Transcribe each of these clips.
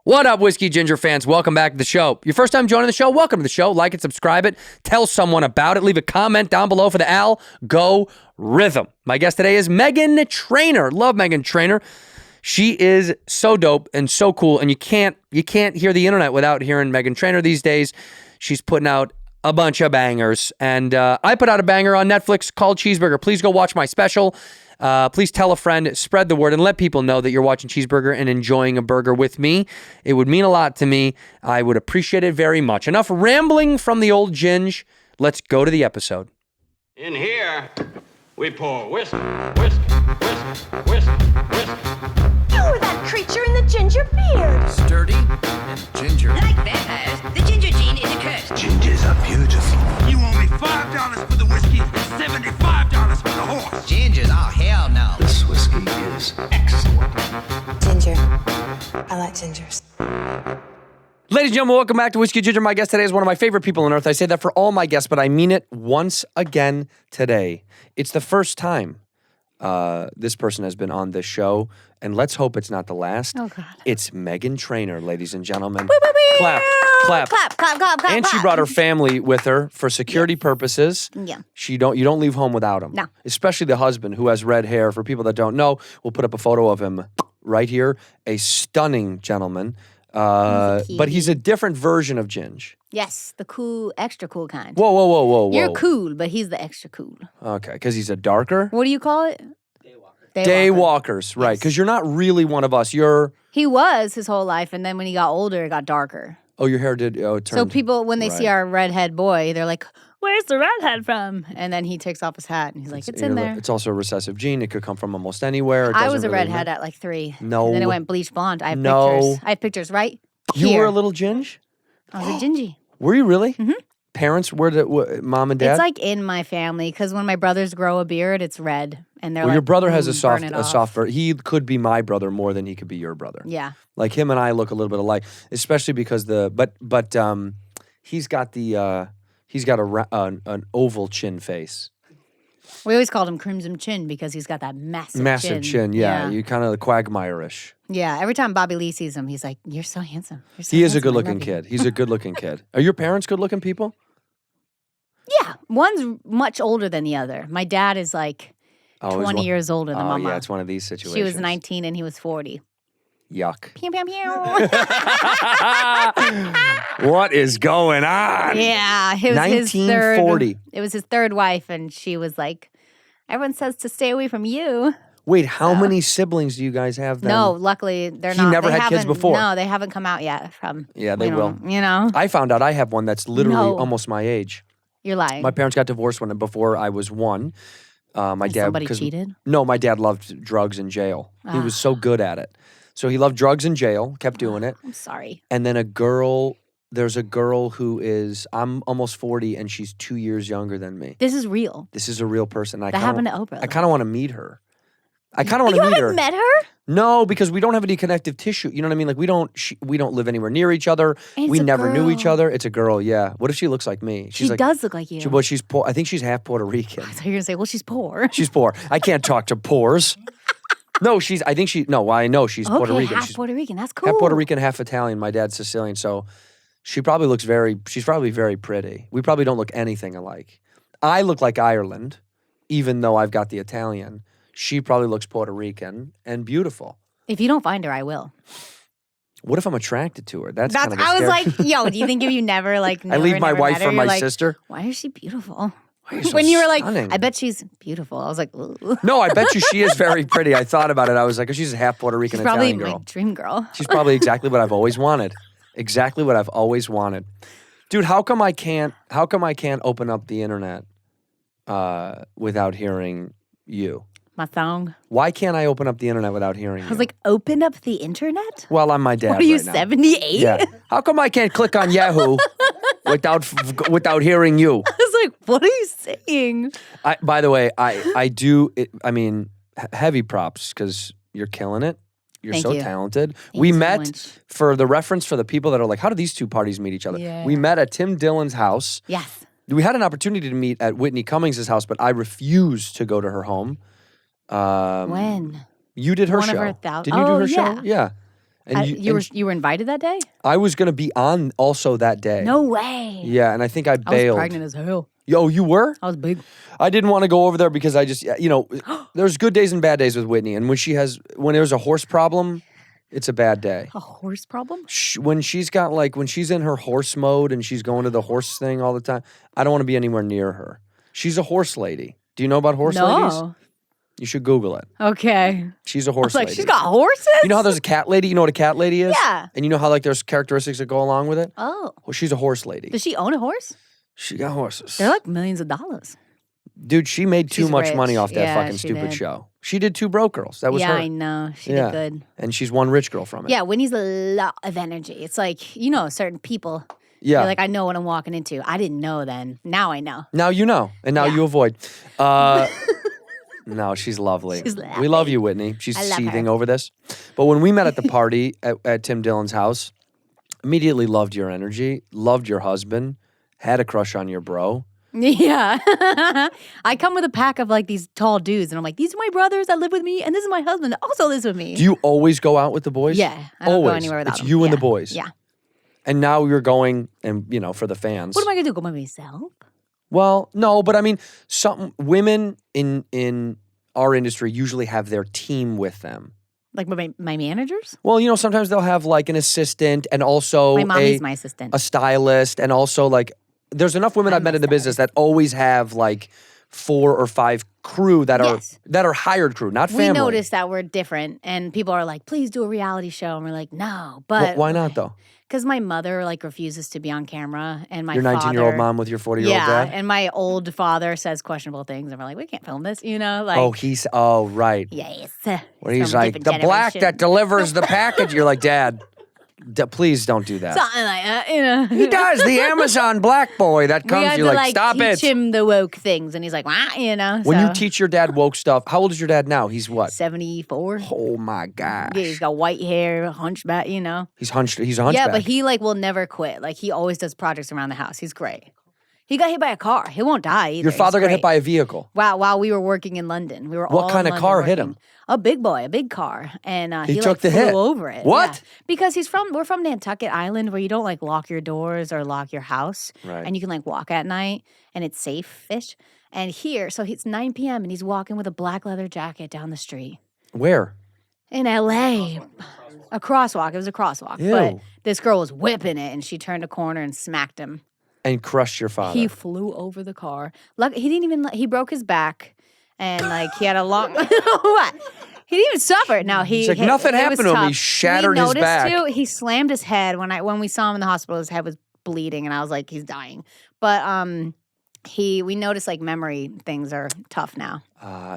What up, Whiskey Ginger fans? Welcome back to the show. Your first time joining the show, welcome to the show. Like it, subscribe it, tell someone about it. Leave a comment down below for the algorithm. My guest today is Meghan Trainor. Love Meghan Trainor. She is so dope and so cool, and you can't hear the internet without hearing Meghan Trainor these days. She's putting out a bunch of bangers, and I put out a banger on Netflix called Cheeseburger. Please go watch my special. Please tell a friend, spread the word, and let people know that you're watching Cheeseburger and enjoying a burger with me. It would mean a lot to me. I would appreciate it very much. Enough rambling from the old ginge. Let's go to the episode. In here, we pour whisk, whisk, whisk, whisk, whisk. You're that creature in the ginger beard. Sturdy and ginger. Like vampires, the ginger gene is a curse. Gingers are beautiful. You owe me $5 for the whiskey and $75 for the horse. Gingers? Oh, hell no. This whiskey is excellent. Ginger. I like gingers. Ladies and gentlemen, welcome back to Whiskey Ginger. My guest today is one of my favorite people on earth. I say that for all my guests, but I mean it once again today. It's the first time this person has been on this show, and let's hope it's not the last. Oh, God. It's Meghan Trainor, ladies and gentlemen. Woo, woo, woo. Clap, clap. Clap, clap, clap, clap, And she clap. brought her family with her for security purposes. Yeah. You don't leave home without him. No. Especially the husband who has red hair. For people that don't know, we'll put up a photo of him right here. A stunning gentleman. But he's a different version of Ginge. Yes, the cool, extra cool kind. Whoa. You're cool, but he's the extra cool. Okay, because he's a darker? What do you call it? Daywalkers, right. Because you're not really one of us. He was his whole life, and then when he got older, it got darker. Oh, your hair did, it So turned. people, when they see right. our redhead boy, they're like, where's the redhead from? And then he takes off his hat, and he's like, it's in there. It's also a recessive gene. It could come from almost anywhere. It I doesn't was a really redhead matter. at like 3. No. And then it went bleach blonde. I have No. pictures. I have pictures right You here. were a little Ginge? I was a gingy. Were you really? Mm-hmm. Parents were mom and dad? It's like in my family, because when my brothers grow a beard, it's red. And they're Well, like, your brother has "Burn it off." soft. He could be my brother more than he could be your brother. Yeah. Like him and I look a little bit alike, especially because he's got an oval chin face. We always called him Crimson Chin because he's got that massive Massive chin, yeah. You kind of Quagmire-ish. Yeah. Every time Bobby Lee sees him, he's like, "You're so handsome." You're so He is a handsome. I good-looking love you." kid. He's a good-looking kid. Are your parents good-looking people? Yeah. One's much older than the other. My dad is like 20 years older than Mama. yeah, it's one of these situations. She was 19 and he was 40. Yuck. Pew, pew, pew. What is going on? Yeah. It was his third. 1940. It was his third wife, and she was like, "Everyone says to stay away from you." Wait, how many siblings do you guys have then? No, luckily they're He not. never they had kids haven't- before. No, they haven't come out yet from. Yeah, they will. You know, I found out I have one that's literally No. almost my age. you're lying. My parents got divorced before I was 1. My dad somebody 'cause- cheated? No, my dad loved drugs and jail. He was so good at it. So he loved drugs and jail, kept doing it. I'm sorry. And then there's a girl I'm almost 40 and she's 2 years younger than me. This is real. This is a real person. That happened to Oprah. I kind of want to meet her. I kind of want You to meet her. haven't met her? No, because we don't have any connective tissue. You know what I mean? Like we don't live anywhere near each other. And We it's a never knew each girl. other. It's a girl, yeah. What if she looks like me? She does look like you. She's poor. I think she's half Puerto Rican. So you're gonna say, well, she's poor. She's poor. I can't talk to poors. No, I know she's Okay, Puerto Rican. half She's Puerto Rican. That's cool. half Puerto Rican, half Italian. My dad's Sicilian, so she's probably very pretty. We probably don't look anything alike. I look like Ireland, even though I've got the Italian. She probably looks Puerto Rican and beautiful. If you don't find her, I will. What if I'm attracted to her? That's That's. kind of I was scary. like, yo, do you think if you never like? I leave my wife for for my sister. Why is she beautiful? Why are you so when you were like, stunning? I bet she's beautiful. I was like, ooh. No, I bet you she is very pretty. I thought about it. I was like, oh, she's a half Puerto Rican She's probably Italian my girl. dream girl. She's probably exactly what I've always wanted. Exactly what I've always wanted. Dude, how come I can't open up the internet without hearing you? My song. Why can't I open up the internet without hearing you? I was like, open up the internet? well, I'm my dad What are you, right now. 78? Yeah. How come I can't click on Yahoo without hearing you? I was like, what are you saying? By the way, I do. Heavy props because you're killing it. You're Thank so you. talented. Thank We you so met much. for the reference for the people that are like, how do these two parties meet each other? Yeah. We met at Tim Dillon's house. Yes. We had an opportunity to meet at Whitney Cummings' house, but I refused to go to her home. When? You did her One of show. her Didn't you do her yeah. show? Yeah. And you were invited that day? I was going to be on also that day. No way. Yeah, and I think I I bailed. was pregnant as hell. Yo, you were? I was big. I didn't want to go over there because I just, there's good days and bad days with Whitney. And when there's a horse problem, it's a bad day. A horse problem? When she's in her horse mode and she's going to the horse thing all the time, I don't want to be anywhere near her. She's a horse lady. Do you know about horse ladies? No. You should Google it. Okay. She's a I horse was like, lady. she's got horses? You know how there's a cat lady? You know what a cat lady is? Yeah. And you know how like there's characteristics that go along with it? Oh. Well, she's a horse lady. Does she own a horse? She got horses. They're like millions of dollars. Dude, she made too She's much rich. money off that Yeah, fucking she stupid did. show. She did 2 Broke Girls. That was Yeah, her. I know. She Yeah. did good. And she's one rich girl from it. Yeah, Whitney's a lot of energy. It's like, certain people. Yeah. You're like, I know what I'm walking into. I didn't know then. Now I know. Now you know, and now Yeah. you avoid. No, she's lovely. She's We love you, Whitney. She's I love seething her. over this. But when we met at the party at Tim Dillon's house, immediately loved your energy, loved your husband, had a crush on your bro. Yeah. I come with a pack of like these tall dudes, and I'm like, these are my brothers that live with me, and this is my husband that also lives with me. Do you always go out with the boys? Yeah. I don't always. go anywhere without It's them. you and the Yeah. boys. Yeah. And now you're going, and for the fans. What am I going to do? Go by myself? Well, no, but I mean, some women in our industry usually have their team with them. Like my managers? Well, sometimes they'll have like an assistant and also My mommy's my assistant. a stylist, and also like there's enough women I've met in the business that always have like 4 or 5 crew that Yes. are hired crew, not family. We noticed that we're different, and people are like, please do a reality show. And we're like, no. But Why not though? Because my mother like refuses to be on camera, and my Your 19-year-old father- mom with your 40-year-old yeah, dad? and my old father says questionable things, and we're like, we can't film this, like. Oh, right. Yes. When he's like, the black that delivers the package. You're like, Dad, please don't do that. Something like that, He does. The Amazon black boy that We comes. had You're to like, stop teach it. him the woke things, and he's like, wah, When you so- teach your dad woke stuff, how old is your dad now? He's what? 74. Oh my gosh. Yeah, he's got white hair, hunchback, He's hunched. He's a hunchback. Yeah, but he will never quit. Like he always does projects around the house. He's great. He got hit by a car. He won't die either. Your father He's got hit great. by a vehicle. Wow, while we were working in London. We were What all kind in of London car hit working. him? A big boy, a big car. And He he took the flew hit. over it. What? Yeah. Because we're from Nantucket Island where you don't like lock your doors or lock your house. Right. And you can like walk at night and it's safe-ish. And here, so it's 9 p.m. and he's walking with a black leather jacket down the street. Where? In LA. A crosswalk. It was a crosswalk. Ew. But this girl was whipping it and she turned a corner and smacked him. And crushed your father. He flew over the car. He didn't even, he broke his back and like he had a long, what? He didn't even suffer. Now It's like nothing it was happened to him. He tough. shattered we his noticed back. Too, he slammed his head when we saw him in the hospital. His head was bleeding, and I was like, he's dying. But we noticed like memory things are tough now.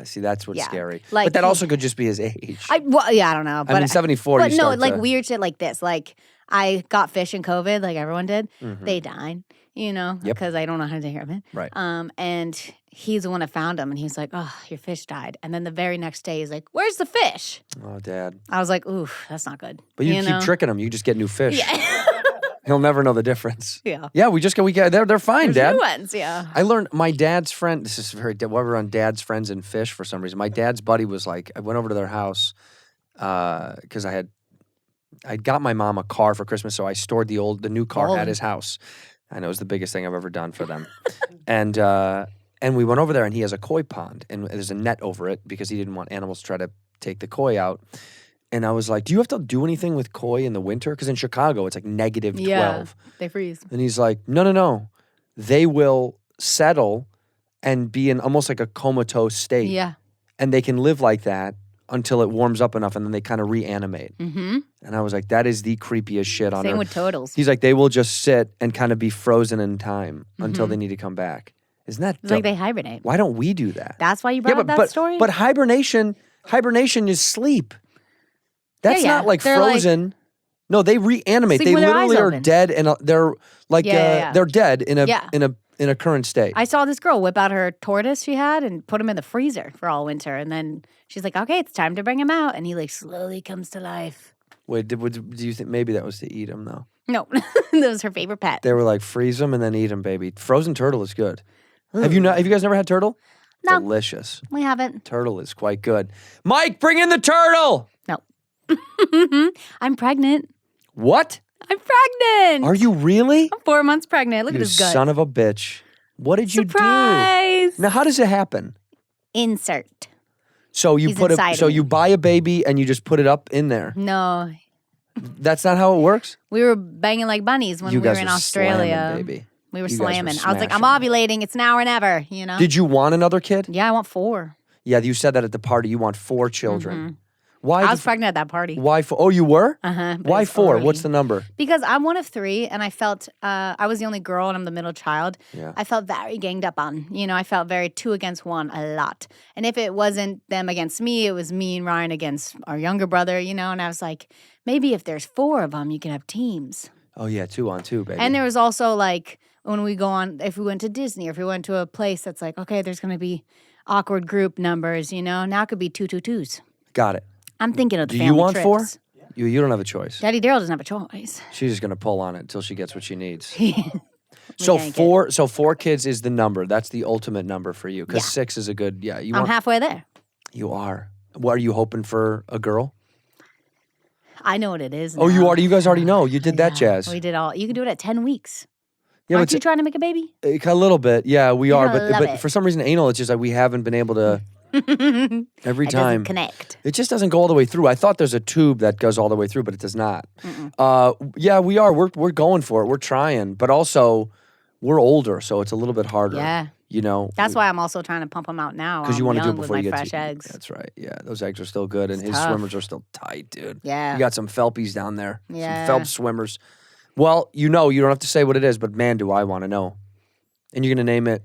See, that's what's Yeah. scary. Like, but that he- also could just be his age. I don't know. But mean, 74, But you no, start like to- weird shit like this. Like I got fish in COVID, like everyone did. Mhm. They died, Yep. because I don't know how to take care of it. Right. And he's the one that found him, and he's like, "Oh, your fish died." And then the very next day, he's like, "Where's the fish?" Oh, Dad. I was like, "Oof, that's not good." But you keep know? tricking him. You just get new fish. Yeah. He'll never know the difference. Yeah. Yeah, we get they're fine, There's Dad. new ones, yeah. I learned my dad's friend. This is very. While we're on Dad's friends and fish for some reason, my dad's buddy was like. I went over to their house because I'd got my mom a car for Christmas, so I stored the new car at his house. I know it was the biggest thing I've ever done for them, and we went over there, and he has a koi pond, and there's a net over it because he didn't want animals to try to take the koi out. And I was like, "Do you have to do anything with koi in the winter? Because in Chicago it's like -12." Yeah, they freeze. And he's like, no. They will settle and be in almost like a comatose state. Yeah. And they can live like that until it warms up enough and then they kind of reanimate. Mm-hmm. And I was like, that is the creepiest shit on Same earth. with turtles. He's like, they will just sit and kind of be frozen in time until they need to come back. Isn't that It's like dope? they hibernate. Why don't we do that? That's why you brought up that story? But hibernation is sleep. That's Yeah, not like they're like- frozen. No, they reanimate. Sleep They with their eyes literally are open. dead, and they're like Yeah. they're dead in a Yeah. in a current state. I saw this girl whip out her tortoise she had and put him in the freezer for all winter. And then she's like, okay, it's time to bring him out. And he like slowly comes to life. Wait, do you think maybe that was to eat him though? No, that was her favorite pet. They were like freeze them and then eat them, baby. Frozen turtle is good. Have you guys never had turtle? No. Delicious. We haven't. Turtle is quite good. Mike, bring in the turtle. No. I'm pregnant. What? I'm pregnant. Are you really? I'm 4 months pregnant. Look You at this gut. son of a bitch. What did you do? Surprise. Now, how does it happen? Insert. So you He's put inside so of me. you buy a baby and you just put it up in there. No, That's not how it works. we were banging like bunnies when You we were guys in are Australia. slamming, baby. We were You guys were slamming. I was like, I'm smashing. ovulating. It's now or never. You know. Did you want another kid? Yeah, I want 4. Yeah, you said that at the party. You want 4 children. Why? Mm-hmm. I was the- pregnant at that party. Why 4? Oh, you were? Uh-huh. but Why it's 4? early. What's the number? Because I'm one of 3, and I felt I was the only girl, and I'm the middle child. Yeah. I felt very ganged up on. You know, I felt very 2 against 1 a lot. And if it wasn't them against me, it was me and Ryan against our younger brother. You know, and I was like, maybe if there's 4 of them, you can have teams. Oh yeah, 2 on 2, baby. And there was also like when we go on, if we went to Disney or if we went to a place that's like, okay, there's going to be awkward group numbers. You know, now it could be 2 Got it. I'm thinking of the Do family you want trips. 4? You don't have a choice. Daddy Daryl doesn't have a choice. She's just gonna pull on it until she gets what she needs. We So yank it. 4. So 4 kids is the number. That's the ultimate number for you. Because Yeah. 6 is a good. Yeah, you I'm want. halfway there. You are. What are you hoping for? A girl? I know what it is. Oh, you now. already. You guys already know. You did that Yeah, jazz. We did all. You can do it at 10 weeks. Yeah, Aren't but you trying to make a baby? a little bit. Yeah, we are. gonna But love but it. for some reason, anal. It's just like we haven't been able to. Every It time. doesn't connect. It just doesn't go all the way through. I thought there's a tube that goes all the way through, but it does not. Yeah, we are. We're going for it. We're trying, but also we're older, so it's a little bit harder. Yeah. You know, That's why I'm also trying to pump them out now. because you want to do it with before my you get fresh to eggs. That's right. Yeah, those eggs are still good, and his tough. swimmers are still tight, dude. Yeah. You got some Phelpies down there. Yeah. Some Phelps swimmers. Well, you know, you don't have to say what it is, but man, do I want to know. And you're gonna name it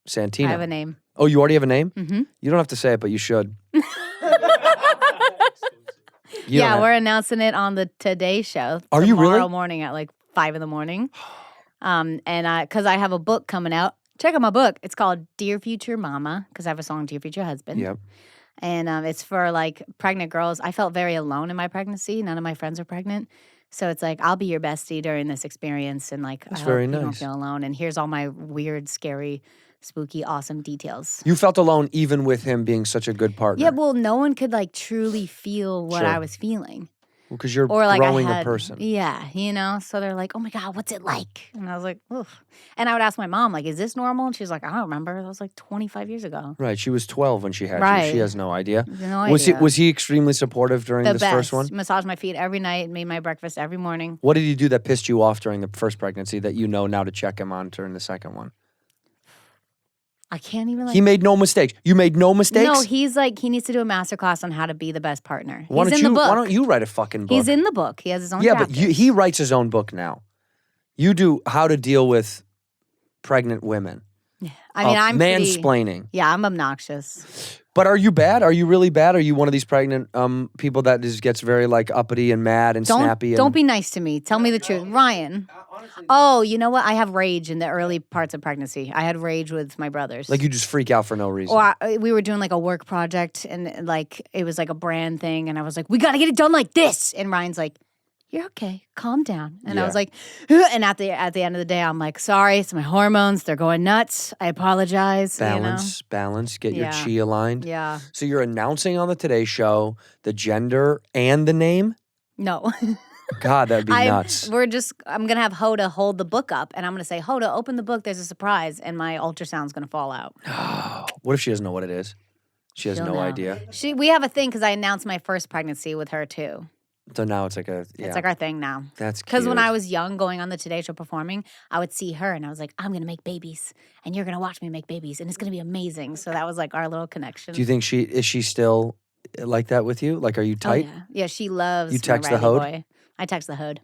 Santino. I have a name. Oh, you already have a name? Mm-hmm. You don't have to say it, but you should. You don't Yeah, have- we're announcing it on the Today Show. Are you really? Tomorrow morning at like 5 a.m. And because I have a book coming out. Check out my book. It's called Dear Future Mama because I have a song, Dear Future Husband. Yep. And it's for like pregnant girls. I felt very alone in my pregnancy. None of my friends are pregnant. So it's like, I'll be your bestie during this experience. And like, That's I very hope you don't nice. feel alone. And here's all my weird, scary, spooky, awesome details. You felt alone even with him being such a good partner. Yeah, well, no one could like truly feel what Sure. I was feeling. Because you're Or like growing I had, a person. Yeah, you know. So they're like, "Oh my god, what's it like?" And I was like, "Oof." And I would ask my mom, like, "Is this normal?" And she's like, "I don't remember. That was like 25 years ago." Right. She was 12 when she had you. Right. She has no idea. No Was he idea. was he extremely supportive during The this best. first one? Massaged my feet every night, made my breakfast every morning. What did he do that pissed you off during the first pregnancy that you know now to check him on during the second one? I can't even like. He made no mistakes. You made no mistakes? No, he's like he needs to do a master class on how to be the best partner. why He's don't in you the book. why don't you write a fucking book? He's in the book. He has his own. Yeah, but chapters. he writes his own book now. You do how to deal with pregnant women. I mean, I'm pretty- mansplaining. Yeah, I'm obnoxious. But are you bad? Are you really bad? Are you one of these pregnant people that just gets very like uppity and mad and snappy? Don't and, be nice to me. Tell me the truth, Ryan. Oh, you know what? I have rage in the early parts of pregnancy. I had rage with my brothers. like you just freak out for no reason. Or we were doing like a work project and like it was like a brand thing and I was like, we got to get it done like this. And Ryan's like, you're okay. Calm down. And I Yeah. was like, and at the end of the day, I'm like, sorry, it's my hormones. They're going nuts. I apologize. Balance. Get your Yeah. chi aligned. You know? Yeah. So you're announcing on the Today Show the gender and the name. No. God, that'd be nuts. I'm going to have Hoda hold the book up and I'm going to say, Hoda, open the book. There's a surprise. And my ultrasound's going to fall out. What if she doesn't know what it is? She has She'll no know. idea. We have a thing because I announced my first pregnancy with her too. So now it's like a yeah. It's like our thing now. That's Because when cute. I was young, going on the Today Show performing, I would see her and I was like, I'm going to make babies and you're going to watch me make babies and it's going to be amazing. So that was like our little connection. Do you think is she still like that with you? Like, are you Oh, tight? yeah. Yeah, she loves You my text the Riley hoed? boy. I text the hood.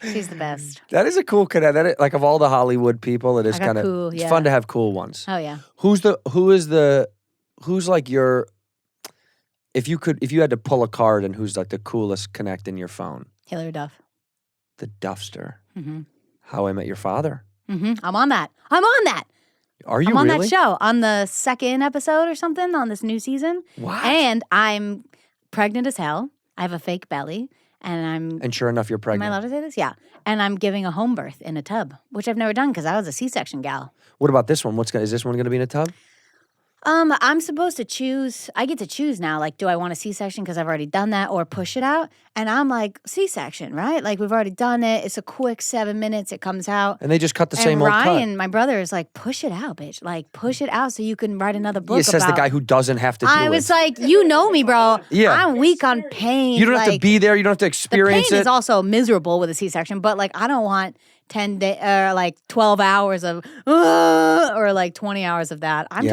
She's the best. That is a cool connect. Like of all the Hollywood people, it is I got kind of cool, it's yeah. fun to have cool ones. Oh, yeah. Who's like your if you had to pull a card and who's like the coolest connect in your phone? Hillary Duff. The Duffster. Mm-hmm. How I Met Your Father. Mm-hmm. I'm on that. Are you I'm on really? that show on the second episode or something on this new season. What? And I'm pregnant as hell. I have a fake belly. And I'm And sure enough, you're Am I pregnant. allowed to say this? Yeah. And I'm giving a home birth in a tub, which I've never done because I was a C-section gal. What about this one? Is this one going to be in a tub? I'm supposed to choose. I get to choose now. Like, do I want a C-section because I've already done that, or push it out? And I'm like, C-section, right? Like, we've already done it. It's a quick 7 minutes. It comes out. And they just cut the And same old Ryan, my brother, is like, push it out, bitch. Like, push it out so you can write another book. It says the about- guy who doesn't have to do it. I was like, you know me, bro. Yeah. I'm weak on pain. You don't have to Like, be there. You don't have to the experience pain it. is also miserable with a C-section, but like, I don't want 10 day like 12 hours of or like 20 hours of that. I'm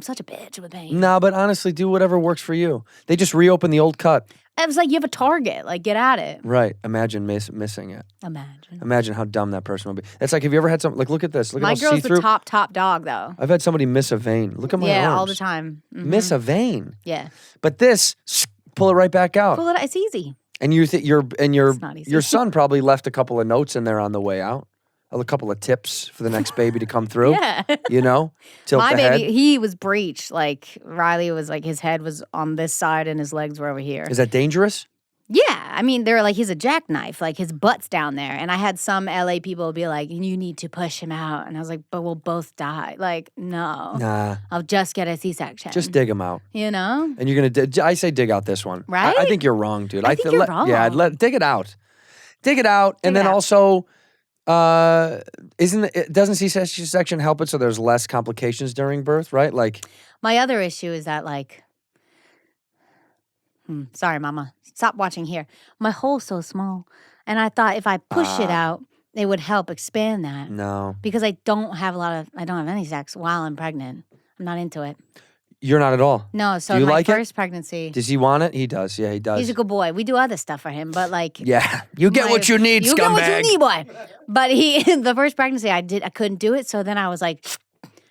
such a bitch with pain. No, but honestly, do whatever works for you. They just reopen the old cut. It was like you have a target. Like, get at it. Right. Imagine missing it. Imagine. Imagine how dumb that person would be. That's like, have you ever had something, like, look at this. Look My at how girl's see-through. the top dog, though. I've had somebody miss a vein. Look at my arms. Yeah, all the time. Mhm. Miss a vein. Yeah. But this, pull it right back out. Pull it. It's easy. And you think your not easy. your son probably left a couple of notes in there on the way out. A couple of tips for the next baby to come through. Yeah. You know? Tilt My the baby, head. he was breached. Like, Riley was like, his head was on this side and his legs were over here. Is that dangerous? Yeah, I mean, they were like, he's a jackknife, like his butt's down there. And I had some LA people be like, you need to push him out. And I was like, but we'll both die. Like, no. Nah. I'll just get a C-section. Just dig him out. You know? And you're going to, I say dig out this one. Right? I think you're wrong, dude. I think you're Yeah, I'd wrong. dig it out. Dig it out. And Dig it then out. also, doesn't C-section help it so there's less complications during birth, right? Like, My other issue is that, like, sorry, mama. Stop watching here. My hole's so small. And I thought if I push it out, it would help expand that. no. Because I don't have any sex while I'm pregnant. I'm not into it. You're not at all. No, so Do you my like it? first pregnancy, Does he want it? He does. Yeah, he does. he's a good boy. We do other stuff for him, but like, Yeah. You get what you need, you scumbag. get what you need, boy. But the first pregnancy I couldn't do it. So then I was like,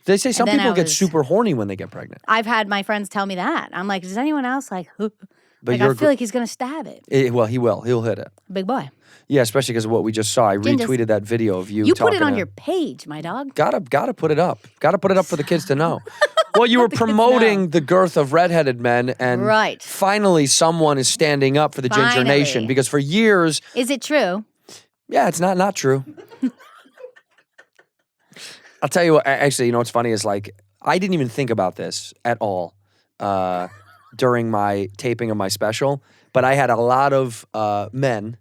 They say some then people I get was- super horny when they get pregnant. I've had my friends tell me that. I'm like, does anyone else like? But Like, I feel like he's gonna stab it. Well, he will. He'll hit it. Big boy. Yeah, especially because of what we just saw. I Gingers. retweeted that video of you. You put it talking on to- your page, my dog. Gotta put it up. Gotta put it up for the kids to know. Well, you were the kids promoting the girth of redheaded men, and Right. finally someone is standing up for the Ginger Finally. Nation. Because for years, Is it true? yeah, it's not true. I'll tell you what. Actually, you know what's funny is like I didn't even think about this at all during my taping of my special, but I had a lot of men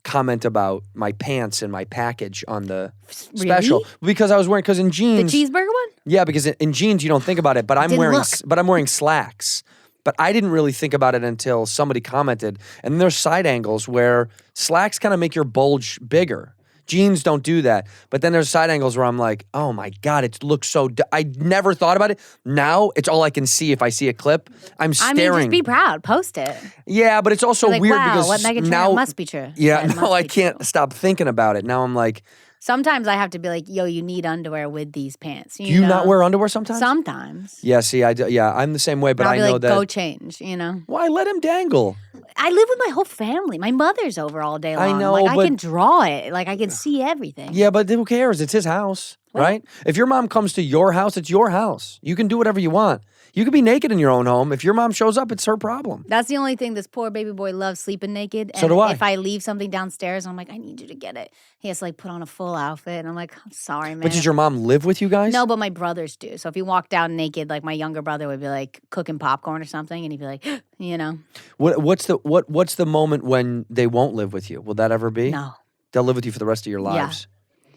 comment about my pants and my package on the special Really? because I was wearing in The jeans. cheeseburger one? Yeah, because in jeans you don't think about it, but I'm Didn't wearing look. I'm wearing slacks. But I didn't really think about it until somebody commented. And there's side angles where slacks kind of make your bulge bigger. Jeans don't do that. But then there's side angles where I'm like, oh my God, it looks so... I never thought about it. Now it's all I can see if I see a clip. I'm I staring. mean, just be proud. Post it. Yeah, but it's also Like, weird wow, because what Meghan Trainor now... must be true. Yeah, Said no, must I be can't true. stop thinking about it. Now I'm like, Sometimes I have to be like, yo, you need underwear with these pants. do you know? not wear underwear sometimes? Sometimes. Yeah, see, I'm the same way, but I'll I be know like, that... go change, you know? Why let him dangle? I live with my whole family. My mother's over all day long. I know, Like, I but- can draw it. Like, I can see everything. Yeah, but who cares? It's his house, right? If your mom comes to your house, it's your house. You can do whatever you want. You can be naked in your own home. If your mom shows up, it's her problem. That's the only thing this poor baby boy loves, sleeping naked. And So do I. if I leave something downstairs, I'm like, I need you to get it. He has to like put on a full outfit. And I'm like, I'm sorry, man. But does your mom live with you guys? No, but my brothers do. So if he walked down naked, like my younger brother would be like cooking popcorn or something, and he'd be like, you know, What's the moment when they won't live with you? Will that ever be? no. They'll live with you for the rest of your lives.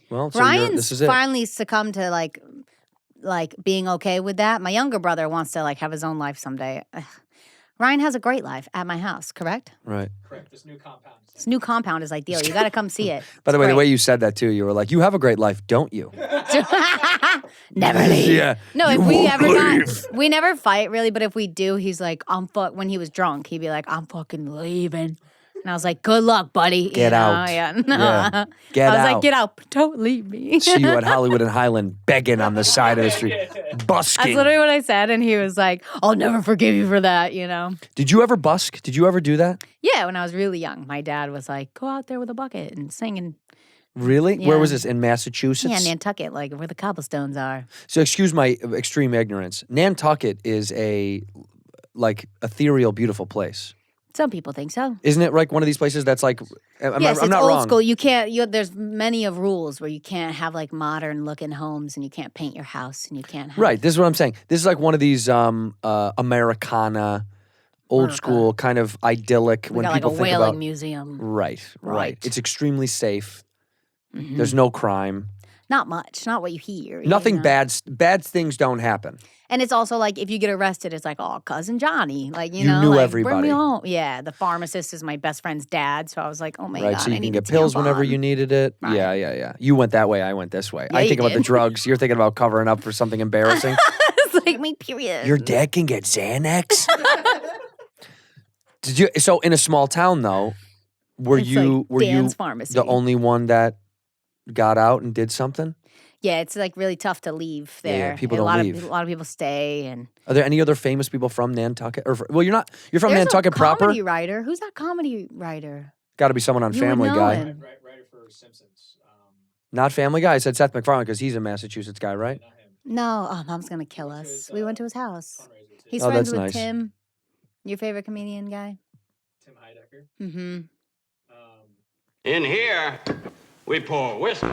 Well, so Ryan's this is it. finally succumbed to like being okay with that. My younger brother wants to like have his own life someday. Ugh. Ryan has a great life at my house, correct? Right. This new compound is ideal. You got to come see it. By the It's way, the great. way you said that too, you were like, "You have a great life, don't you?" Never leave. Yeah. No, if You we won't ever leave. we never fight really, but if we do, he's like, when he was drunk, he'd be like, I'm fucking leaving. And I was like, good luck, buddy. You Get know? out. Yeah. No. Yeah. Get I was out. like, get out. Don't leave me. See you at Hollywood and Highland begging on the side of the street, busking. That's literally what I said. And he was like, I'll never forgive you for that, you know? Did you ever busk? Did you ever do that? Yeah, when I was really young, my dad was like, go out there with a bucket and sing. And Really? Where Yeah. was this? In Massachusetts? yeah, Nantucket, like where the cobblestones are. So excuse my extreme ignorance. Nantucket is a ethereal, beautiful place. Some people think so. Isn't it like one of these places that's like, Yes, I'm it's not old wrong. school. You can't. There's many of rules where you can't have like modern looking homes, and you can't paint your house, and you can't. Have, Right. This is what I'm saying. This is like one of these Americana, old school kind of idyllic. We when got like a people think whaling about museum. right. Right. It's extremely safe. There's no crime. Not much. Not what you hear. Nothing you know? bad things don't happen. And it's also like if you get arrested, it's like, oh, cousin Johnny, like you You know, knew like, everybody. Bring me home. Yeah, the pharmacist is my best friend's dad, so I was like, oh my Right, god, so you I can need get a pills whenever tampon. you needed it. Right. Yeah. You went that way, I went this way. Yeah, I you think about the did. drugs. You're thinking about covering up for something embarrassing. It's like my period. Your dad can get Xanax? Did you? So in a small town though, were It's you like Dan's Pharmacy. the only one that got out and did something? Yeah, it's like really tough to leave Yeah, there. people And don't a leave. lot of people stay, and Are there any other famous people from Nantucket? Or well, you're from there's Nantucket a proper. comedy writer. Who's that comedy writer? Got to be someone on You would Family know Guy. him. Writer for Simpsons. Not Family Guy. I said Seth MacFarlane because he's a Massachusetts guy, right? No, oh, mom's gonna kill us. We went to his house. He's Oh, friends that's with nice. Tim, your favorite comedian guy. Tim Heidecker. Mm-hmm. In here, we pour whiskey.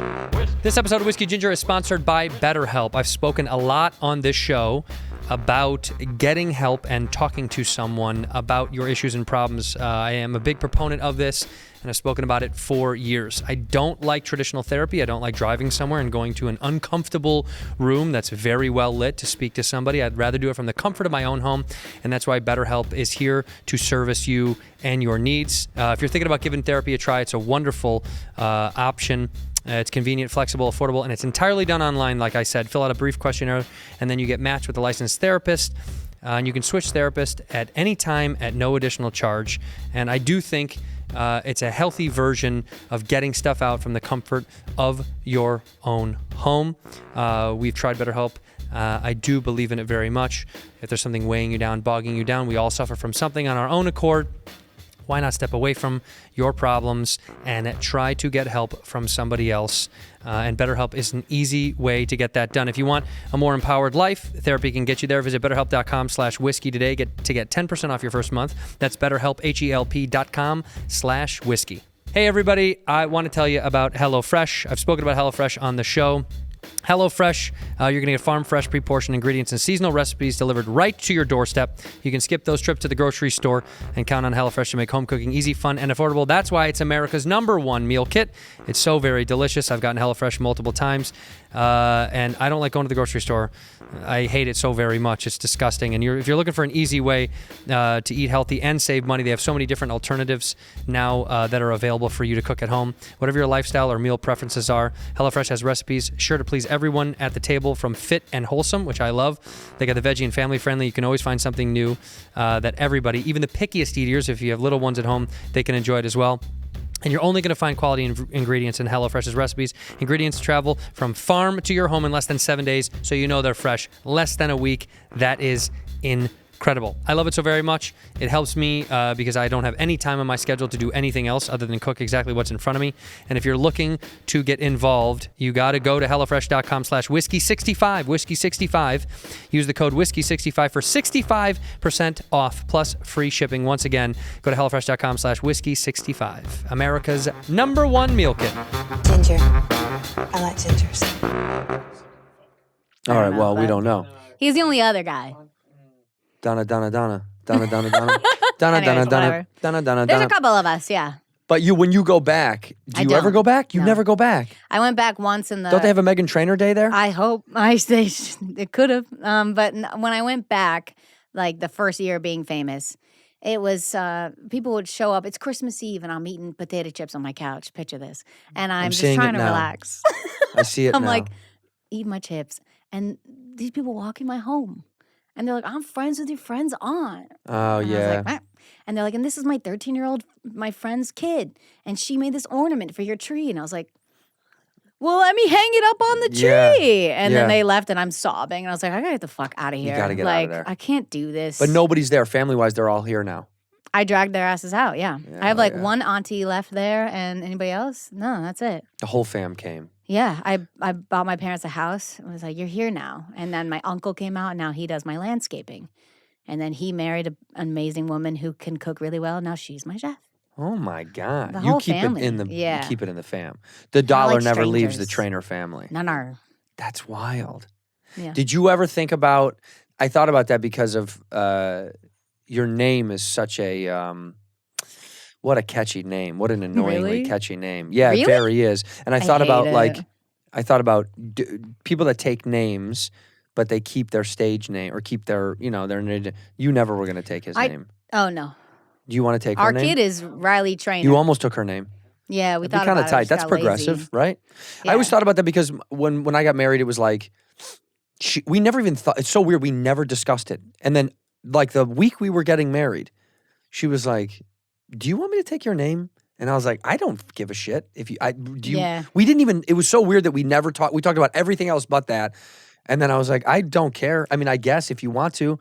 This episode of Whiskey Ginger is sponsored by BetterHelp. I've spoken a lot on this show about getting help and talking to someone about your issues and problems. I am a big proponent of this, and I've spoken about it for years. I don't like traditional therapy. I don't like driving somewhere and going to an uncomfortable room that's very well lit to speak to somebody. I'd rather do it from the comfort of my own home, and that's why BetterHelp is here to service you and your needs. If you're thinking about giving therapy a try, it's a wonderful option. It's convenient, flexible, affordable, and it's entirely done online. Like I said, fill out a brief questionnaire, and then you get matched with a licensed therapist. And you can switch therapist at any time at no additional charge. And I do think it's a healthy version of getting stuff out from the comfort of your own home. We've tried BetterHelp. I do believe in it very much. If there's something weighing you down, bogging you down, we all suffer from something on our own accord. Why not step away from your problems and try to get help from somebody else? And BetterHelp is an easy way to get that done. If you want a more empowered life, therapy can get you there. Visit BetterHelp.com/whiskey today to get 10% off your first month. That's BetterHelp, HELP.com/whiskey. Hey, everybody. I want to tell you about HelloFresh. I've spoken about HelloFresh on the show. HelloFresh, you're going to get farm fresh, pre-portioned ingredients and seasonal recipes delivered right to your doorstep. You can skip those trips to the grocery store and count on HelloFresh to make home cooking easy, fun, and affordable. That's why it's America's #1 meal kit. It's so very delicious. I've gotten HelloFresh multiple times, and I don't like going to the grocery store. I hate it so very much. It's disgusting. And if you're looking for an easy way to eat healthy and save money, they have so many different alternatives now that are available for you to cook at home. Whatever your lifestyle or meal preferences are, HelloFresh has recipes sure to please everyone at the table, from fit and wholesome, which I love. They got the veggie and family friendly. You can always find something new that everybody, even the pickiest eaters, if you have little ones at home, they can enjoy it as well. And you're only going to find quality ingredients in HelloFresh's recipes. Ingredients travel from farm to your home in less than 7 days, so you know they're fresh. Less than a week. That is incredible. I love it so very much. It helps me because I don't have any time on my schedule to do anything else other than cook exactly what's in front of me. And if you're looking to get involved, you got to go to HelloFresh.com/whiskey65, whiskey65. Use the code whiskey65 for 65% off plus free shipping. Once again, go to HelloFresh.com/whiskey65. America's #1 meal kit. Ginger. I like gingers. All right, know, well, we but- don't know. He's the only other guy. Donna. Donna. Anyways, Donna. There's a couple of us, yeah. But when you go back, do I you ever don't. go back? You No. never go back. I went back once in the. Don't they have a Meghan Trainor day there? I hope. It could have. But when I went back, like the first year of being famous, it was people would show up. It's Christmas Eve, and I'm eating potato chips on my couch. Picture this, and I'm just seeing trying it to now. relax. I see it I'm now. like, eat my chips, and these people walk in my home, and they're like, "I'm friends with your friend's aunt." Oh, And I was yeah. like, "Meh." And they're like, "And this is my 13-year-old, my friend's kid, and she made this ornament for your tree." And I was like, "Well, let me hang it up on the Yeah. tree." And Yeah. then they left, and I'm sobbing. And I was like, "I gotta get the fuck out of here. gotta get out like, of there. I can't do this." But nobody's there. Family-wise, they're all here now. I dragged their asses out. Yeah, I have like yeah. one auntie left there, and anybody else? No, that's it. The whole fam came. Yeah, I bought my parents a house. I was like, "You're here now." And then my uncle came out, and now he does my landscaping. And then he married an amazing woman who can cook really well. Now she's my chef. Oh my God! The You whole keep family, it in the yeah. you keep it in the fam. The dollar like never leaves the strangers. Trainor family. No. That's wild. Yeah. Did you ever think about? I thought about that because of your name is such a what a catchy name. What an annoyingly Really? catchy name. Yeah, Really? it very is. And I thought hate about it. I thought about people that take names, but they keep their stage name or keep their their. You never were going to take his name. Oh, no. Do you want to take Our her name? kid is Riley Trainor. You almost took her name. Yeah, we That'd be thought kind about of it. tight. We just That's got progressive, lazy. right? I always Yeah. thought about that because when I got married, it was like we never even thought. It's so weird. We never discussed it. And then like the week we were getting married, she was like, "Do you want me to take your name?" And I was like, "I don't give a shit if you. Do you?" Yeah. We didn't even. It was so weird that we never talked. We talked about everything else but that. And then I was like, "I don't care. I mean, I guess if you want to."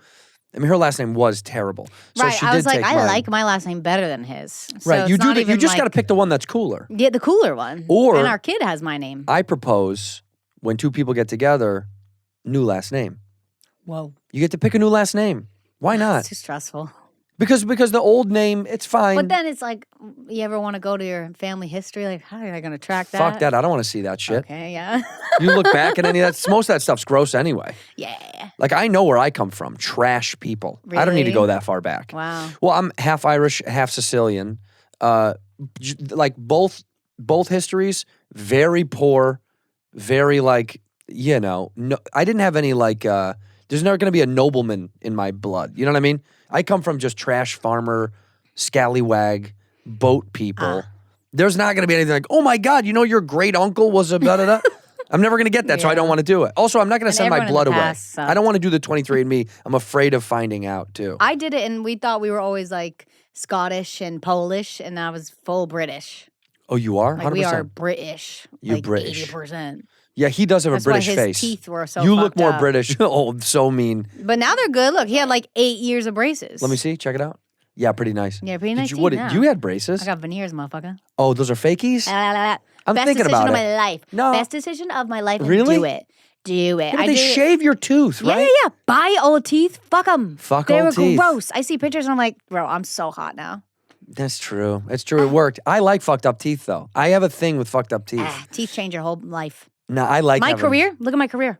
I mean, her last name was terrible. So Right. she I did was like, take I mine. like my last name better than his. So Right. You it's do not that. You even just got to like- pick the one that's cooler. Yeah, the cooler one. Or- and our kid has my name. I propose when two people get together, new last name. Whoa. You get to pick a new last name. Why not? It's too stressful. Because the old name, it's fine. But then it's like, you ever want to go to your family history? Like, how are I going to track that? Fuck that. I don't want to see that shit. Okay, yeah. You look back at any of that. Most of that stuff's gross anyway. Yeah. Like I know where I come from. Trash people. I don't need to Really? go that far back. Wow. Well, I'm half Irish, half Sicilian. Like both histories, very poor, very like no. I didn't have any like. There's never going to be a nobleman in my blood. You know what I mean? I come from just trash farmer, scallywag, boat people. There's not going to be anything like, oh my God, your great uncle was a da da da. I'm never going to get that, so I don't want to do it. Also, I'm not going to And send my everyone in blood the away. past sucked. I don't want to do the 23andMe. I'm afraid of finding out too. I did it, and we thought we were always like Scottish and Polish, and I was full British. Oh, you are? Like 100%. we are British. You like British. 80%. Yeah, he does have That's a British why his face. teeth were so You look fucked more up. British. Oh, so mean. But now they're good. Look, he had like 8 years of braces. Let me see. Check it out. Yeah, pretty nice. Yeah, pretty nice Did you, teeth what, now. You had braces? I got veneers, motherfucker. Oh, those are fakies? I'm Best thinking decision about of it. my life. No. Best decision of my life. And Really? Do it. Do it. Yeah, I they did it. shave your tooth, Yeah, right? yeah. Buy old teeth. Fuck them. Fuck they old were teeth. gross. I see pictures and I'm like, bro, I'm so hot now. That's true. It's true. It worked. I like fucked up teeth, though. I have a thing with fucked up teeth. Teeth change your whole life. No, I like My having- career. Look at my career.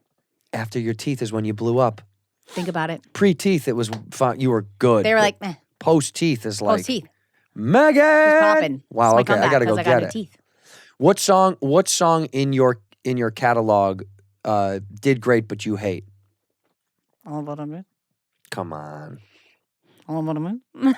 After your teeth is when you blew up. Think about it. Pre-teeth, it was fun. You were good. They were but like, eh. Post-teeth is like Post teeth. Megan. He's popping. Wow. It's my Okay, I gotta comeback go 'cause I get got it. new teeth. What song in your catalog did great but you hate? All about a minute. Come on. All about a minute.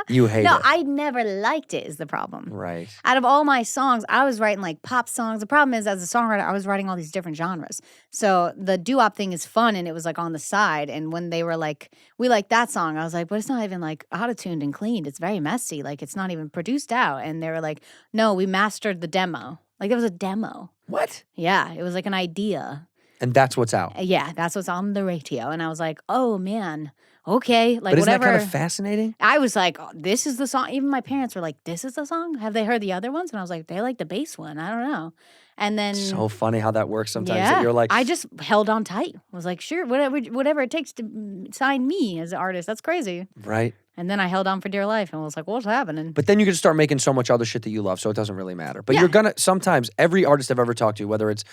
You hate No, it. I never liked it is the problem. Right. Out of all my songs, I was writing like pop songs. The problem is, as a songwriter, I was writing all these different genres. So the doo-wop thing is fun, and it was like on the side. And when they were like, we like that song, I was like, but it's not even like auto-tuned and cleaned. It's very messy. Like it's not even produced out. And they were like, no, we mastered the demo. Like it was a demo. What? Yeah, it was like an idea. And that's what's out. Yeah, that's what's on the radio. And I was like, oh man, okay. Like But isn't whatever. that kind of fascinating? I was like, oh, this is the song. Even my parents were like, this is the song? Have they heard the other ones? And I was like, they like the bass one. I don't know. And then So funny how that works sometimes. yeah, That you're like, I just held on tight. Was like, sure, whatever it takes to sign me as an artist. That's crazy. right. And then I held on for dear life and was like, what's happening? But then you can start making so much other shit that you love, so it doesn't really matter. But Yeah. you're gonna sometimes every artist I've ever talked to, whether it's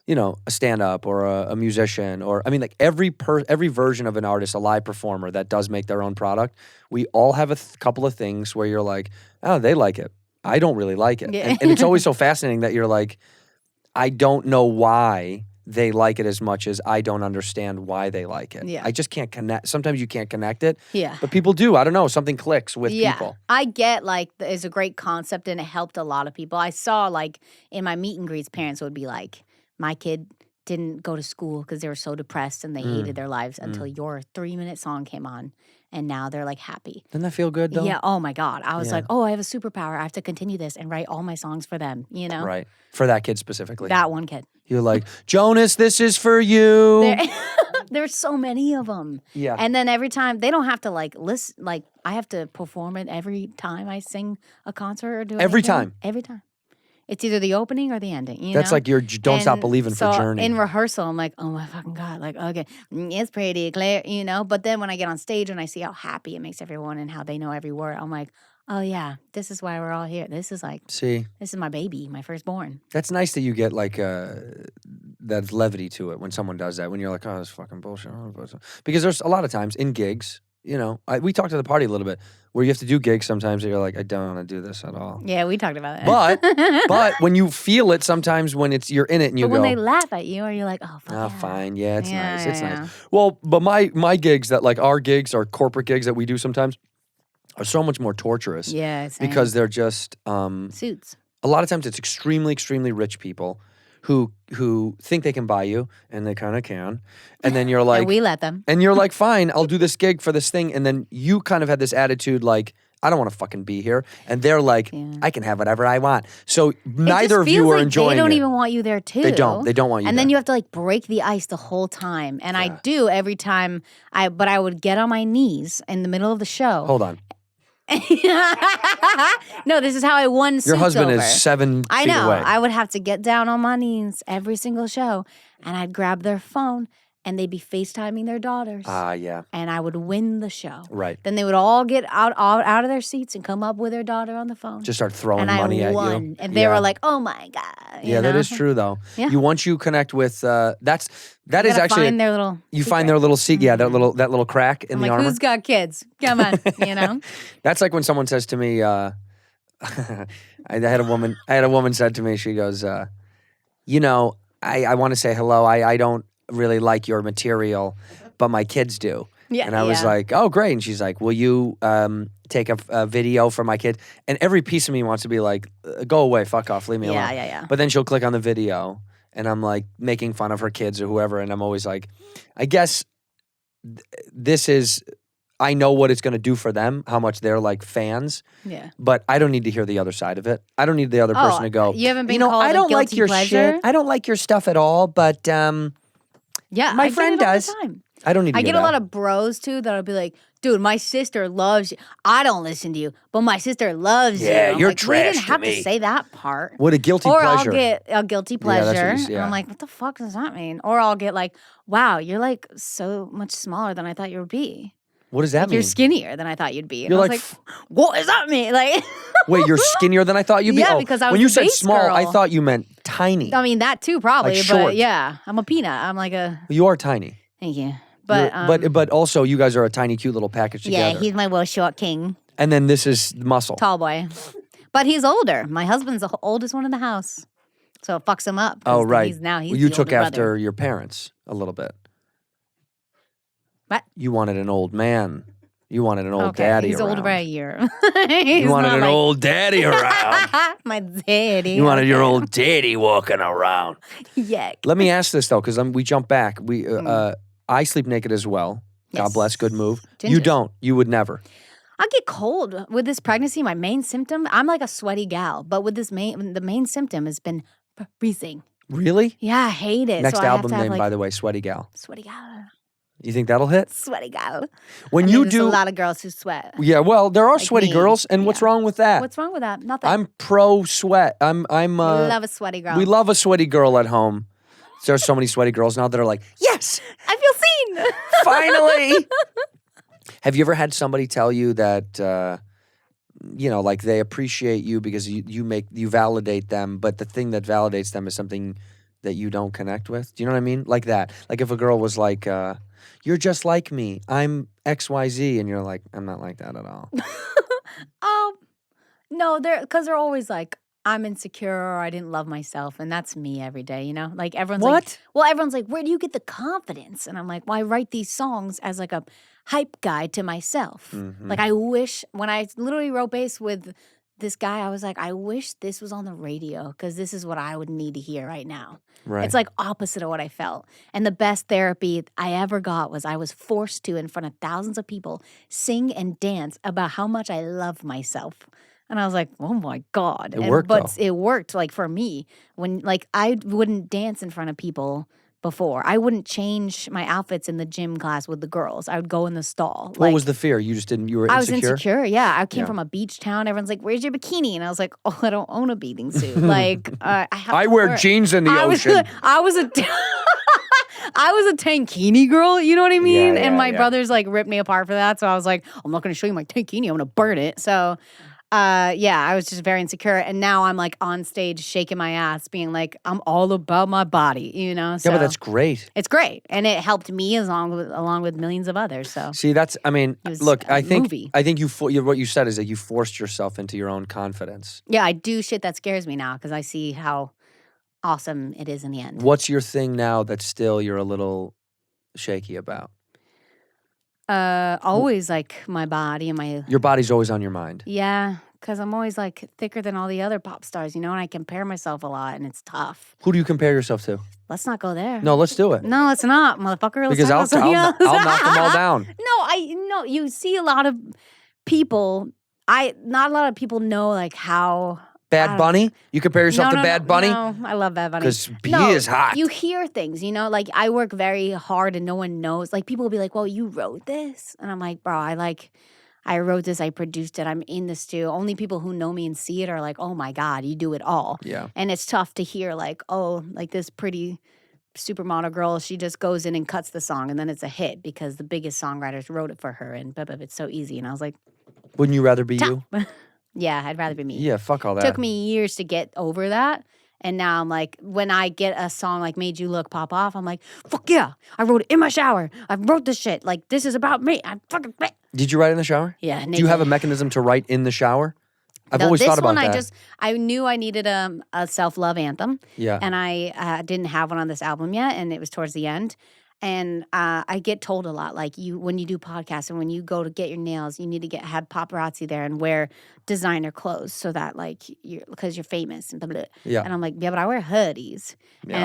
a stand-up or a musician, or I mean, like every version of an artist, a live performer that does make their own product, we all have a couple of things where you're like, oh, they like it. I don't really like it, Yeah. and it's always so fascinating that you're like, I don't know why they like it as much as I don't understand why they like it. Yeah. I just can't connect. Sometimes you can't connect it. Yeah. But people do. I don't know. Something clicks with people. I get like it's a great concept and it helped a lot of people. I saw like in my meet and greets, parents would be like, my kid didn't go to school because they were so depressed and they hated their lives until your 3-minute song came on. And now they're like happy. Doesn't that feel good though? Yeah. Oh my God. I was Yeah. like, oh, I have a superpower. I have to continue this and write all my songs for them, you know? Right. For that kid specifically. That one kid. You're like, Jonas, this is for you. There's so many of them. Yeah. And then every time they don't have to like listen, like I have to perform it every time I sing a concert or do Every anything. time? Every time. It's either the opening or the ending. You That's know? like your Don't Stop And Believing for so Journey. in rehearsal, I'm like, oh my fucking God. Like, okay, it's pretty clear, you know? But then when I get on stage and I see how happy it makes everyone and how they know every word, I'm like, oh yeah, this is why we're all here. This is my baby, my firstborn. That's nice that you get like that levity to it when someone does that. When you're like, oh, that's fucking bullshit. Because there's a lot of times in gigs, you know, we talked to the party a little bit where you have to do gigs sometimes that you're like, I don't want to do this at all. Yeah, we talked about that. But when you feel it sometimes when you're in it and you but go, when they laugh at you, or you're like, oh, fuck oh, yeah. fine. Yeah, it's Yeah, nice. yeah, It's yeah. nice. Well, but my gigs that like our gigs, our corporate gigs that we do sometimes are so much more torturous. Yeah, same. Because they're just Suits. a lot of times it's extremely, extremely rich people who think they can buy you, and they kind of can. And then you're like, And we let them. and you're like, fine, I'll do this gig for this thing. And then you kind of had this attitude like, I don't want to fucking be here. And they're like, I can have whatever I want. So neither of you are enjoying They don't it. even want you there too. They don't want you And there. then you have to like break the ice the whole time. And I do every time but I would get on my knees in the middle of the show. Hold on. No, this is how I won suits Your husband over. is 7 feet I know. away. I would have to get down on my knees every single show, and I'd grab their phone, and they'd be FaceTiming their daughters. Ah, yeah. And I would win the show. Right. Then they would all get out of their seats and come up with their daughter on the phone. Just start throwing and money I at won. you. And they were like, "Oh my God!" Yeah, that is true though. Yeah. Once you connect with that is You gotta actually find their little. you find their little seat. Yeah, that little crack in I'm the like, armor. who's got kids? Come on, you know. That's like when someone says to me, I had a woman said to me, she goes, you know, I want to say hello. I don't really like your material, but my kids do. Yeah, And I was like, oh, great. And she's like, will you take a video for my kid? And every piece of me wants to be like, go away, fuck off, leave me alone. Yeah. But then she'll click on the video, and I'm like making fun of her kids or whoever. And I'm always like, I guess this is, I know what it's going to do for them, how much they're like fans. Yeah. But I don't need to hear the other side of it. I don't need the other person to go, you haven't been know, called I a don't like guilty your pleasure? shit. I don't like your stuff at all, but Yeah, my I friend get it all does. the time. I don't need to I hear get a that. lot of bros too that'll be like, dude, my sister loves you. I don't listen to you, but my sister loves you. Yeah, I'm you're like, we trash didn't to have me. to say that part. What a guilty or pleasure. I'll get a guilty Yeah, that's what pleasure. you- And yeah. I'm like, what the fuck does that mean? Or I'll get like, wow, you're like so much smaller than I thought you would be. What does that Like, mean? you're skinnier than I thought you'd be. And You're I was like, like, what does that mean? Like, Wait, you're skinnier than I thought you'd be? Yeah, Oh, because I when was you a said base small, I girl. thought you meant tiny. I mean, that too, probably. Like short. But yeah, I'm a peanut. I'm like a, You are tiny. thank you. But, But also, you guys are a tiny, cute little package yeah, together. he's my little short king. And then this is muscle. Tall boy. But he's older. My husband's the oldest one in the house. So it fucks him up. 'cause Oh, right. He's now, he's Well, you the took older after brother. your parents a little bit. What? You wanted an old man. You wanted an old Okay, daddy he's around. older by a year. You wanted an old daddy around. My daddy. You wanted your okay. old daddy walking around. Yuck. Let me ask this, though, because we jump back. I sleep naked as well. God Yes. bless, good move. You Ginger. don't. You would never. I get cold with this pregnancy. My main symptom, I'm like a sweaty gal, but with the main symptom has been breathing. Really? Yeah, I hate it. Next so I have album to have, name, like, by the way, Sweaty Gal. Sweaty gal. You think that'll hit? Sweaty gal. When I mean, you there's do. a lot of girls who sweat. Yeah, well, there are Like sweaty me. girls, and what's Yeah. wrong with that? What's wrong with that? Nothing. I'm pro sweat. I'm. I love a sweaty girl. We love a sweaty girl at home. There's so many sweaty girls now that are like, yes, I feel seen. finally. Have you ever had somebody tell you that, like they appreciate you because you validate them, but the thing that validates them is something that you don't connect with? Do you know what I mean? Like that. Like if a girl was like, you're just like me. I'm XYZ. And you're like, I'm not like that at all. No, because they're always like, I'm insecure or I didn't love myself. And that's me every day, you know? Like everyone's like, What? well, everyone's like, where do you get the confidence? And I'm like, well, I write these songs as like a hype guide to myself. Mm-hmm. Like I wish, when I literally wrote bass with this guy, I was like, I wish this was on the radio because this is what I would need to hear right now. Right. It's like opposite of what I felt. And the best therapy I ever got was I was forced to, in front of thousands of people, sing and dance about how much I love myself. And I was like, oh my God. It worked, But though. it worked, like for me, when like I wouldn't dance in front of people before. I wouldn't change my outfits in the gym class with the girls. I would go in the stall. What was the fear? You just didn't. You were I was insecure. insecure. Yeah, I came Yeah. from a beach town. Everyone's like, "Where's your bikini?" And I was like, "Oh, I don't own a bathing suit. Like, I have. I to wear jeans in the ocean. I was a. I was a tankini girl, you know what I mean? Yeah, And my yeah. brothers like ripped me apart for that. So I was like, I'm not going to show you my tankini. I'm going to burn it. So, yeah, I was just very insecure. And now I'm like on stage shaking my ass, being like, I'm all about my body, you know? So Yeah, but that's great. it's great. And it helped me along with millions of others. So See, that's. I mean, It was look. a I think. movie. I think what you said is that you forced yourself into your own confidence. yeah, I do shit that scares me now because I see how awesome it is in the end. What's your thing now that still you're a little shaky about? Always like my body and my Your body's always on your mind. yeah, because I'm always like thicker than all the other pop stars, you know, and I compare myself a lot, and it's tough. Who do you compare yourself to? Let's not go there. No, let's do it. No, it's not, motherfucker. Let's Because talk I'll about something else. knock them all down. No, you see a lot of people. Not a lot of people know like how. Bad Bunny? You compare yourself to Bad Bunny? No, I love Bad Bunny. 'Cause he is hot. You hear things, you know, like I work very hard and no one knows. Like people will be like, well, you wrote this? And I'm like, bro, I wrote this, I produced it, I'm in the studio. Only people who know me and see it are like, oh my God, you do it all. Yeah. And it's tough to hear like, oh, like this pretty supermodel girl, she just goes in and cuts the song and then it's a hit because the biggest songwriters wrote it for her and blah, blah, blah, it's so easy. And I was like, Wouldn't you rather be you? yeah, I'd rather be me. Yeah, fuck all that. Took me years to get over that. And now I'm like, when I get a song like Made You Look pop off, I'm like, fuck yeah, I wrote it in my shower. I wrote this shit. Like, this is about me. I'm fucking. Did you write in the shower? Yeah. Do you have a mechanism to write in the shower? I've always thought about that. I knew I needed a self-love anthem. Yeah. And I didn't have one on this album yet. And it was towards the end. And I get told a lot, like when you do podcasts and when you go to get your nails, you need to have paparazzi there and wear designer clothes so that like because you're famous and blah, blah, blah. Yeah. And I'm like, yeah, but I wear hoodies. Yeah.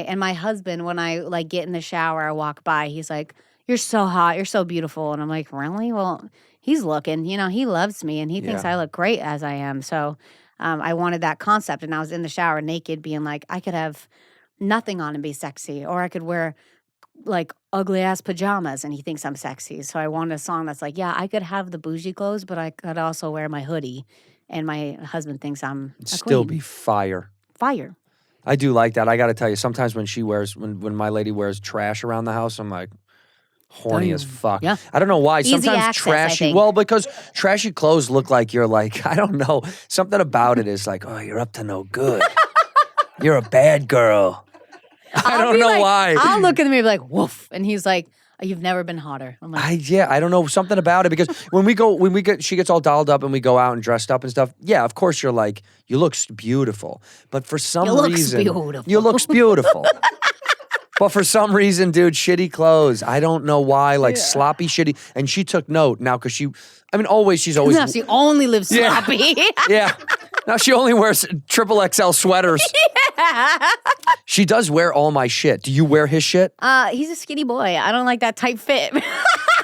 And my husband, when I like get in the shower, I walk by, he's like, you're so hot, you're so beautiful. And I'm like, really? Well, he's looking, you know, he loves me and he thinks Yeah. I look great as I am. So I wanted that concept. And I was in the shower naked being like, I could have nothing on and be sexy, or I could wear like ugly ass pajamas and he thinks I'm sexy. So I wanted a song that's like, yeah, I could have the bougie clothes, but I could also wear my hoodie and my husband thinks I'm a Still queen. be fire. Fire. I do like that. I got to tell you, sometimes when my lady wears trash around the house, I'm like horny as fuck. Yeah. I don't know why. Easy Sometimes access, I trashy. think. Well, because trashy clothes look like you're like, I don't know. Something about it is like, oh, you're up to no good. You're a bad girl. I don't know why. I'll look at him and be like, woof. And he's like, oh, you've never been hotter. I'm like, I don't know, something about it, because she gets all dolled up and we go out and dressed up and stuff. Yeah, of course you're like, you look beautiful, but for some reason, you look beautiful. But for some reason, dude, shitty clothes. I don't know why, like sloppy, shitty. And she took note now because she's always. no, she only lives sloppy. Yeah. Now she only wears XXL sweaters. She does wear all my shit. Do you wear his shit? He's a skinny boy. I don't like that tight fit.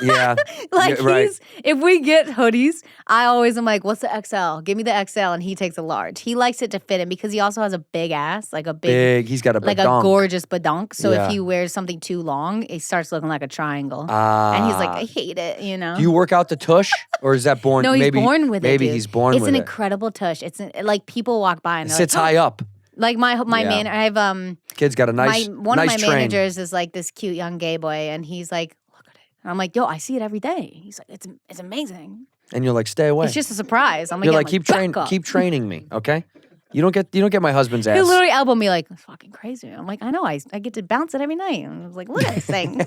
Yeah. Like Yeah, right. if we get hoodies, I always am like, what's the XL? Give me the XL, and he takes a large. He likes it to fit him because he also has a big ass, like a big He's got a like badonk. a gorgeous badonk. So Yeah. if he wears something too long, it starts looking like a triangle. And he's like, I hate it, you know? Do you work out the tush, or is that born? No, he's maybe, born with it. Maybe Dude. he's born it's with an it. incredible tush. It's like people walk by and It they're sits like, high up. like my Yeah. man. I have Kid's got a nice, one nice of my train. managers is like this cute young gay boy, and he's like, look at it. And I'm like, yo, I see it every day. He's like, it's amazing. And you're like, stay away. It's just a surprise. I'm like, You're yeah, like, back up. keep training me, okay? You don't get my husband's ass. He literally elbowed me like, that's fucking crazy. I'm like, I know, I get to bounce it every night. And I was like, look at this thing.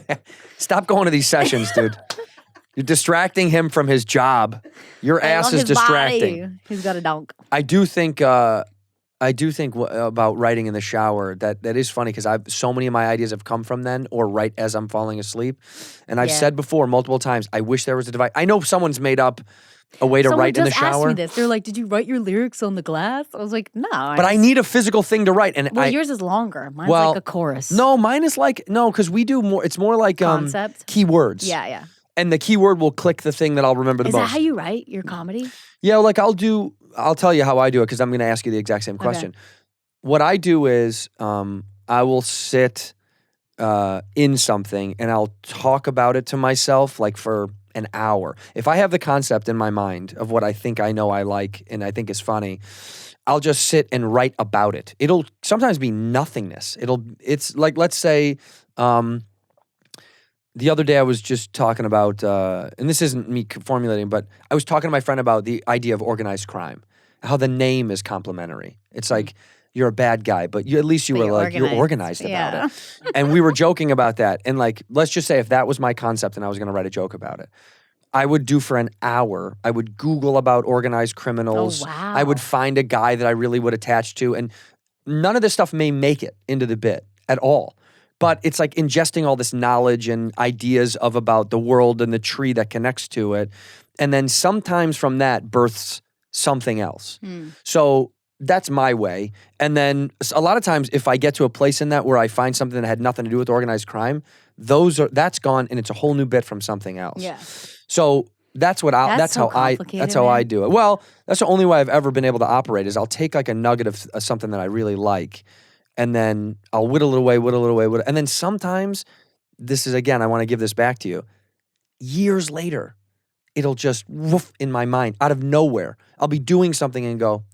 Stop going to these sessions, dude. You're distracting him from his job. Your Like, ass on is his distracting. body, he's got a donk. I do think about writing in the shower. That is funny because so many of my ideas have come from then, or right as I'm falling asleep. And I've Yeah. said before multiple times, I wish there was a device. I know someone's made up a way to Someone write in the just asked shower, me this. They're like, did you write your lyrics on the glass? I was like, no. but I need a physical thing to write. And Well, yours is longer. Mine's well, like a chorus. No, mine is like because we do more. It's more like Concept? keywords. Yeah. And the keyword will click the thing that I'll remember the Is most. that how you write your comedy? Yeah, like I'll tell you how I do it because I'm going to ask you the exact same question. What I do is I will sit in something and I'll talk about it to myself like for an hour. If I have the concept in my mind of what I think I know I like and I think is funny, I'll just sit and write about it. It'll sometimes be nothingness. It's like, let's say, the other day I was just talking about, and this isn't me formulating, but I was talking to my friend about the idea of organized crime, how the name is complimentary. It's like, you're a bad guy, but at least you But were like, you're organized Yeah. about it. And we were joking about that. And like, let's just say if that was my concept and I was going to write a joke about it, I would do for an hour. I would Google about organized criminals. Oh, wow. I would find a guy that I really would attach to. And none of this stuff may make it into the bit at all. But it's like ingesting all this knowledge and ideas of about the world and the tree that connects to it. And then sometimes from that births something else. So that's my way. And then a lot of times if I get to a place in that where I find something that had nothing to do with organized crime, that's gone and it's a whole new bit from something else. Yeah. So that's what That's so how I complicated, I man. do it. Well, that's the only way I've ever been able to operate is I'll take like a nugget of something that I really like and then I'll whittle it away. And then sometimes, this is again, I want to give this back to you. Years later, it'll just woof in my mind out of nowhere. I'll be doing something and go,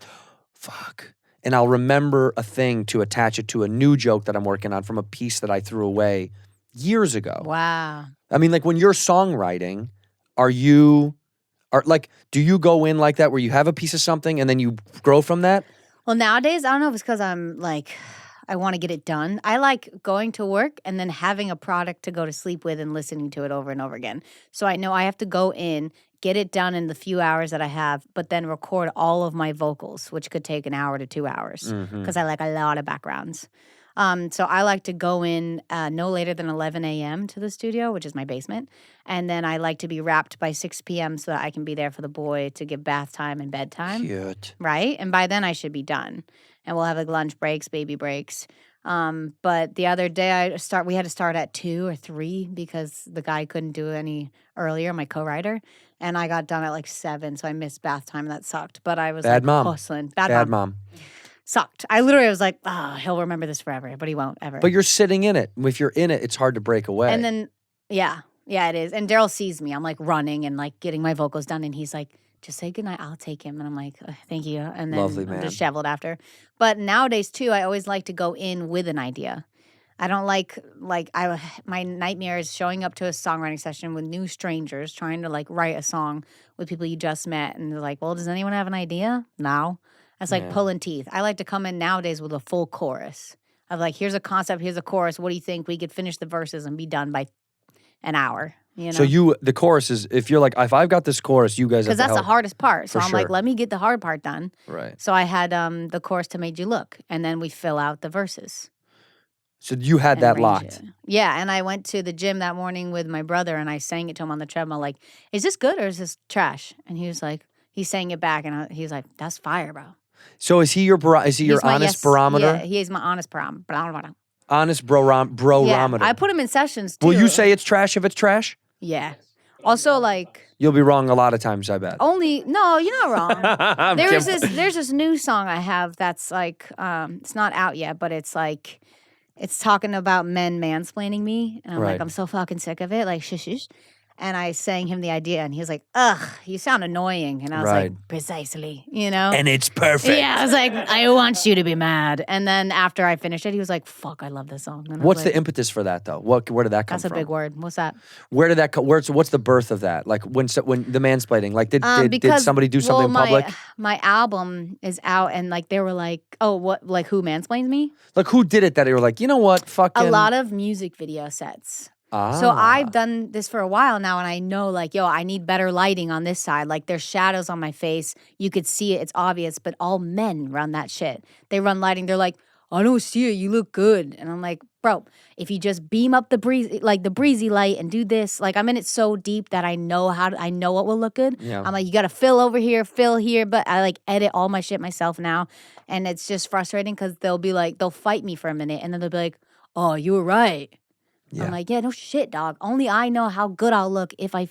fuck. And I'll remember a thing to attach it to a new joke that I'm working on from a piece that I threw away years ago. Wow. I mean, like when you're songwriting, do you go in like that where you have a piece of something and then you grow from that? Well, nowadays, I don't know if it's because I'm like, I want to get it done. I like going to work and then having a product to go to sleep with and listening to it over and over again. So I know I have to go in, get it done in the few hours that I have, but then record all of my vocals, which could take an hour to 2 hours because I like a lot of backgrounds. So I like to go in no later than 11 a.m. to the studio, which is my basement. And then I like to be wrapped by 6 p.m. so that I can be there for the boy to give bath time and bedtime. Cute. Right? And by then I should be done. And we'll have like lunch breaks, baby breaks. But the other day we had to start at 2 or 3 because the guy couldn't do any earlier, my co-writer. And I got done at like 7, so I missed bath time. That sucked. But I was Bad like mom. hustling. Bad mom. Sucked. I literally was like, he'll remember this forever, but he won't ever. But you're sitting in it. If you're in it, it's hard to break away. And then, yeah, it is. And Daryl sees me. I'm like running and like getting my vocals done. And he's like, just say goodnight. I'll take him. And I'm like, thank you. And then Lovely, I'm man. disheveled after. But nowadays, too, I always like to go in with an idea. I don't my nightmare is showing up to a songwriting session with new strangers, trying to like write a song with people you just met. And they're like, well, does anyone have an idea? No. That's like pulling teeth. I like to come in nowadays with a full chorus of like, here's a concept, here's a chorus. What do you think? We could finish the verses and be done by an hour. You know? So the chorus is, if you're like, if I've got this chorus, you guys have Because to that's the help. hardest part. So For I'm like, sure. let me get the hard part done. Right. So I had the chorus to Made You Look, and then we fill out the verses. So you had and that arrange locked. it. Yeah, and I went to the gym that morning with my brother, and I sang it to him on the treadmill, like, is this good or is this trash? And he was like, he sang it back, and he was like, that's fire, bro. So is he your He's my honest yes- barometer? Yeah, he is my honest barometer. Honest brometer. Yeah, I put him in sessions too. Will you say it's trash if it's trash? Yeah. Also, like, You'll be wrong a lot of times, I bet. no, you're not wrong. I'm There's kidding. this new song I have that's like, it's not out yet, but it's like, it's talking about men mansplaining me, and I'm Right. like, I'm so fucking sick of it, like, shush. And I sang him the idea, and he was like, ugh, you sound annoying. And I was Right. like, precisely, you know? And it's perfect. Yeah, I was like, I want you to be mad. And then after I finished it, he was like, fuck, I love this song. And I was What's like, the impetus for that, though? Where did that come That's a from? big word. What's that? Where did that come? What's the birth of that? Like when the mansplaining? Like did Because, somebody do something in public? My album is out, and like they were like, oh, what? Like who mansplains me? Like who did it that they were like, you know what, fucking A lot of music video sets. Ah. So I've done this for a while now, and I know, like, yo, I need better lighting on this side. Like, there's shadows on my face. You could see it. It's obvious. But all men run that shit. They run lighting. They're like, I don't see it. You look good. And I'm like, bro, if you just beam up the breezy light and do this, like, I'm in it so deep that I know what will look good. Yeah. I'm like, you got to fill over here, fill here. But I like edit all my shit myself now. And it's just frustrating because they'll fight me for a minute. And then they'll be like, oh, you were right. Yeah. I'm like, yeah, no shit, dog. Only I know how good I'll look if I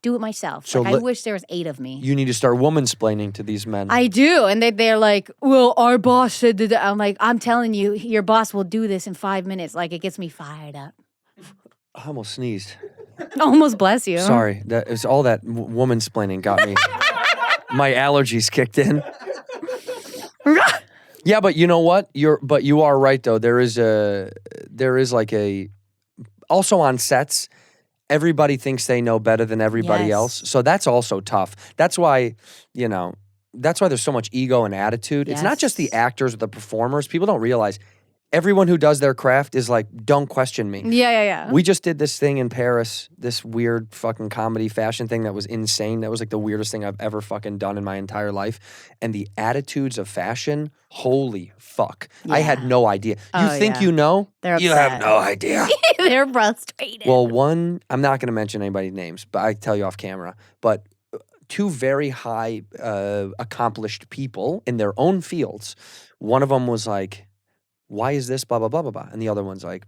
do it myself. So I wish there was 8 of me. You need to start woman-splaining to these men. I do. And they're like, well, our boss said that. I'm like, I'm telling you, your boss will do this in 5 minutes. Like, it gets me fired up. I almost sneezed. Almost bless you. Sorry. That is all that woman-splaining got me. My allergies kicked in. Yeah, but you know what? You are right though. There is like a also on sets, everybody thinks they know better than everybody else. So that's also tough. That's why, that's why there's so much ego and attitude. It's not just the actors or the performers. People don't realize everyone who does their craft is like, don't question me. Yeah. We just did this thing in Paris, this weird fucking comedy fashion thing that was insane. That was like the weirdest thing I've ever fucking done in my entire life. And the attitudes of fashion, holy fuck. Yeah. I had no idea. You think you know? They're you upset. have no idea. They're frustrated. Well, I'm not going to mention anybody's names, but I tell you off camera. But 2 very high accomplished people in their own fields. One of them was like, why is this blah, blah, blah, blah, blah? And the other one's like,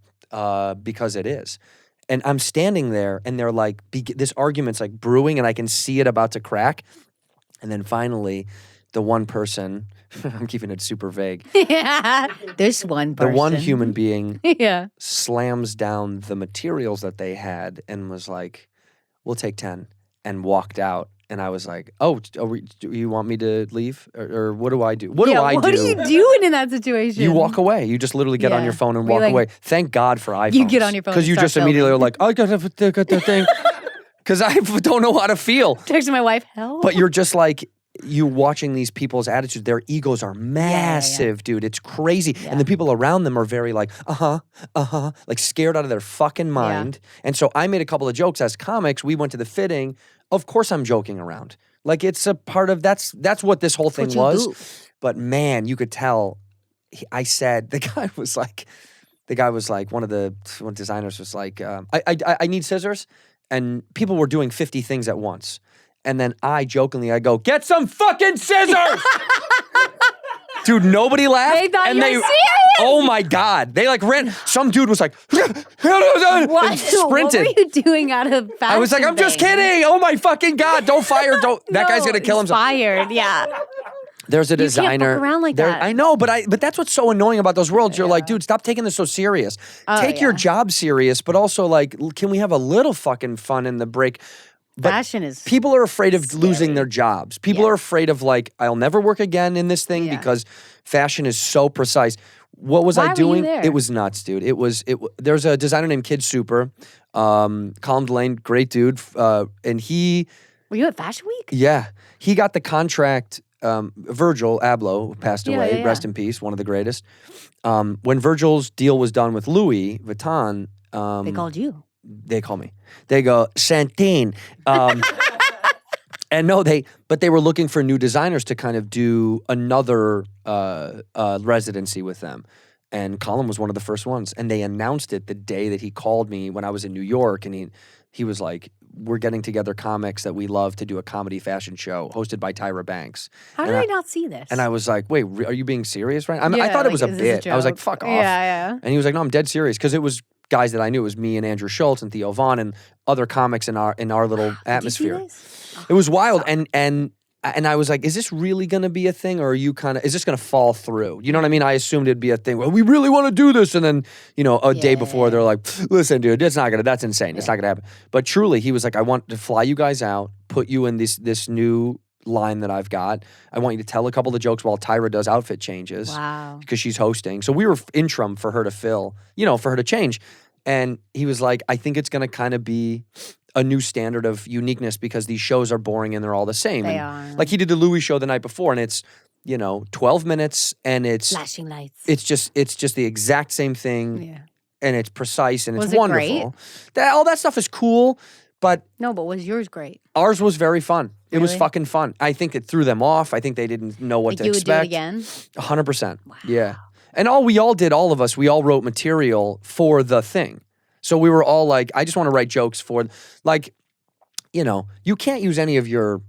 because it is. And I'm standing there and they're like, this argument's like brewing and I can see it about to crack. And then finally, the one person, I'm keeping it super vague. Yeah, there's one person. The one human being Yeah. slams down the materials that they had and was like, we'll take 10 and walked out. And I was like, do you want me to leave? Or what do I do? What do I do? What are you doing in that situation? You walk away. You just literally get on Yeah. your phone and We're walk like- away. Thank God for iPhones. You get on your phone Because and you start just immediately filming. are like, I got the thing. Because I don't know how to feel. Texting my wife, help. But you're just like, you watching these people's attitudes, their egos are massive, dude. It's crazy. Yeah. And the people around them are very like, like scared out of their fucking mind. And so I made a couple of jokes as comics. We went to the fitting. Of course I'm joking around. Like it's a part of, that's what this whole thing what you was. do. But man, you could tell, I said, the guy was like, one of the designers was like, I need scissors. And people were doing 50 things at once. And then I go, get some fucking scissors! Dude, nobody laughed. They thought you were serious? Oh my God. They like ran. Some dude was like, What? and What sprinted. were you doing out of fashion? I was like, I'm just thing? kidding. Oh my fucking God. Don't fire. That guy's going to kill he's himself. Fired, yeah. There's a can't fuck designer. around like that. I know, but that's what's so annoying about those worlds. You're like, dude, stop taking this so serious. Take your job serious, but also like, can we have a little fucking fun in the break? But Fashion is people are afraid of losing their jobs. People are afraid of like, I'll never work again in this thing because fashion is so precise. What was Why I were you doing? there? It was nuts, dude. There's a designer named Kid Super, Colin Delane, great dude, and he. Were you at Fashion Week? Yeah, he got the contract. Virgil Abloh, who passed away, rest in peace, one of the greatest. When Virgil's deal was done with Louis Vuitton, They called you. they call me. They go, Santine. And no, but they were looking for new designers to kind of do another residency with them. And Colin was one of the first ones. And they announced it the day that he called me when I was in New York. And he was like, we're getting together comics that we love to do a comedy fashion show hosted by Tyra Banks. How did I not see this? And I was like, wait, are you being serious right now? I thought it was a is this bit. I was like, joke? fuck off. Yeah. And he was like, no, I'm dead serious. Because it was guys that I knew. It was me and Andrew Schultz and Theo Vaughn and other comics in our little atmosphere. Did you see this? It was wild. And I was like, is this really going to be a thing? Or is this going to fall through? You know what I mean? I assumed it'd be a thing. Well, we really want to do this. And then, a day before they're like, listen, dude, that's insane. It's not going to happen. But truly, he was like, I want to fly you guys out, put you in this new line that I've got. I want you to tell a couple of jokes while Tyra does outfit changes. Wow. Because she's hosting. So we were interim for her to fill, for her to change. And he was like, I think it's going to kind of be a new standard of uniqueness because these shows are boring and they're all the same. They and are. Like he did the Louis show the night before and it's, 12 minutes and it's Flashing lights. it's just the exact same thing Yeah. and it's precise and Was it's it wonderful. All that stuff is cool, but No, but was yours great? ours was very fun. It was Really? fucking fun. I think it threw them off. I think they didn't know what Like to you would do it expect. again? 100%. Yeah. And all of us, we all wrote material for the thing. So we were all like, I just want to write jokes for, like, you can't use any of your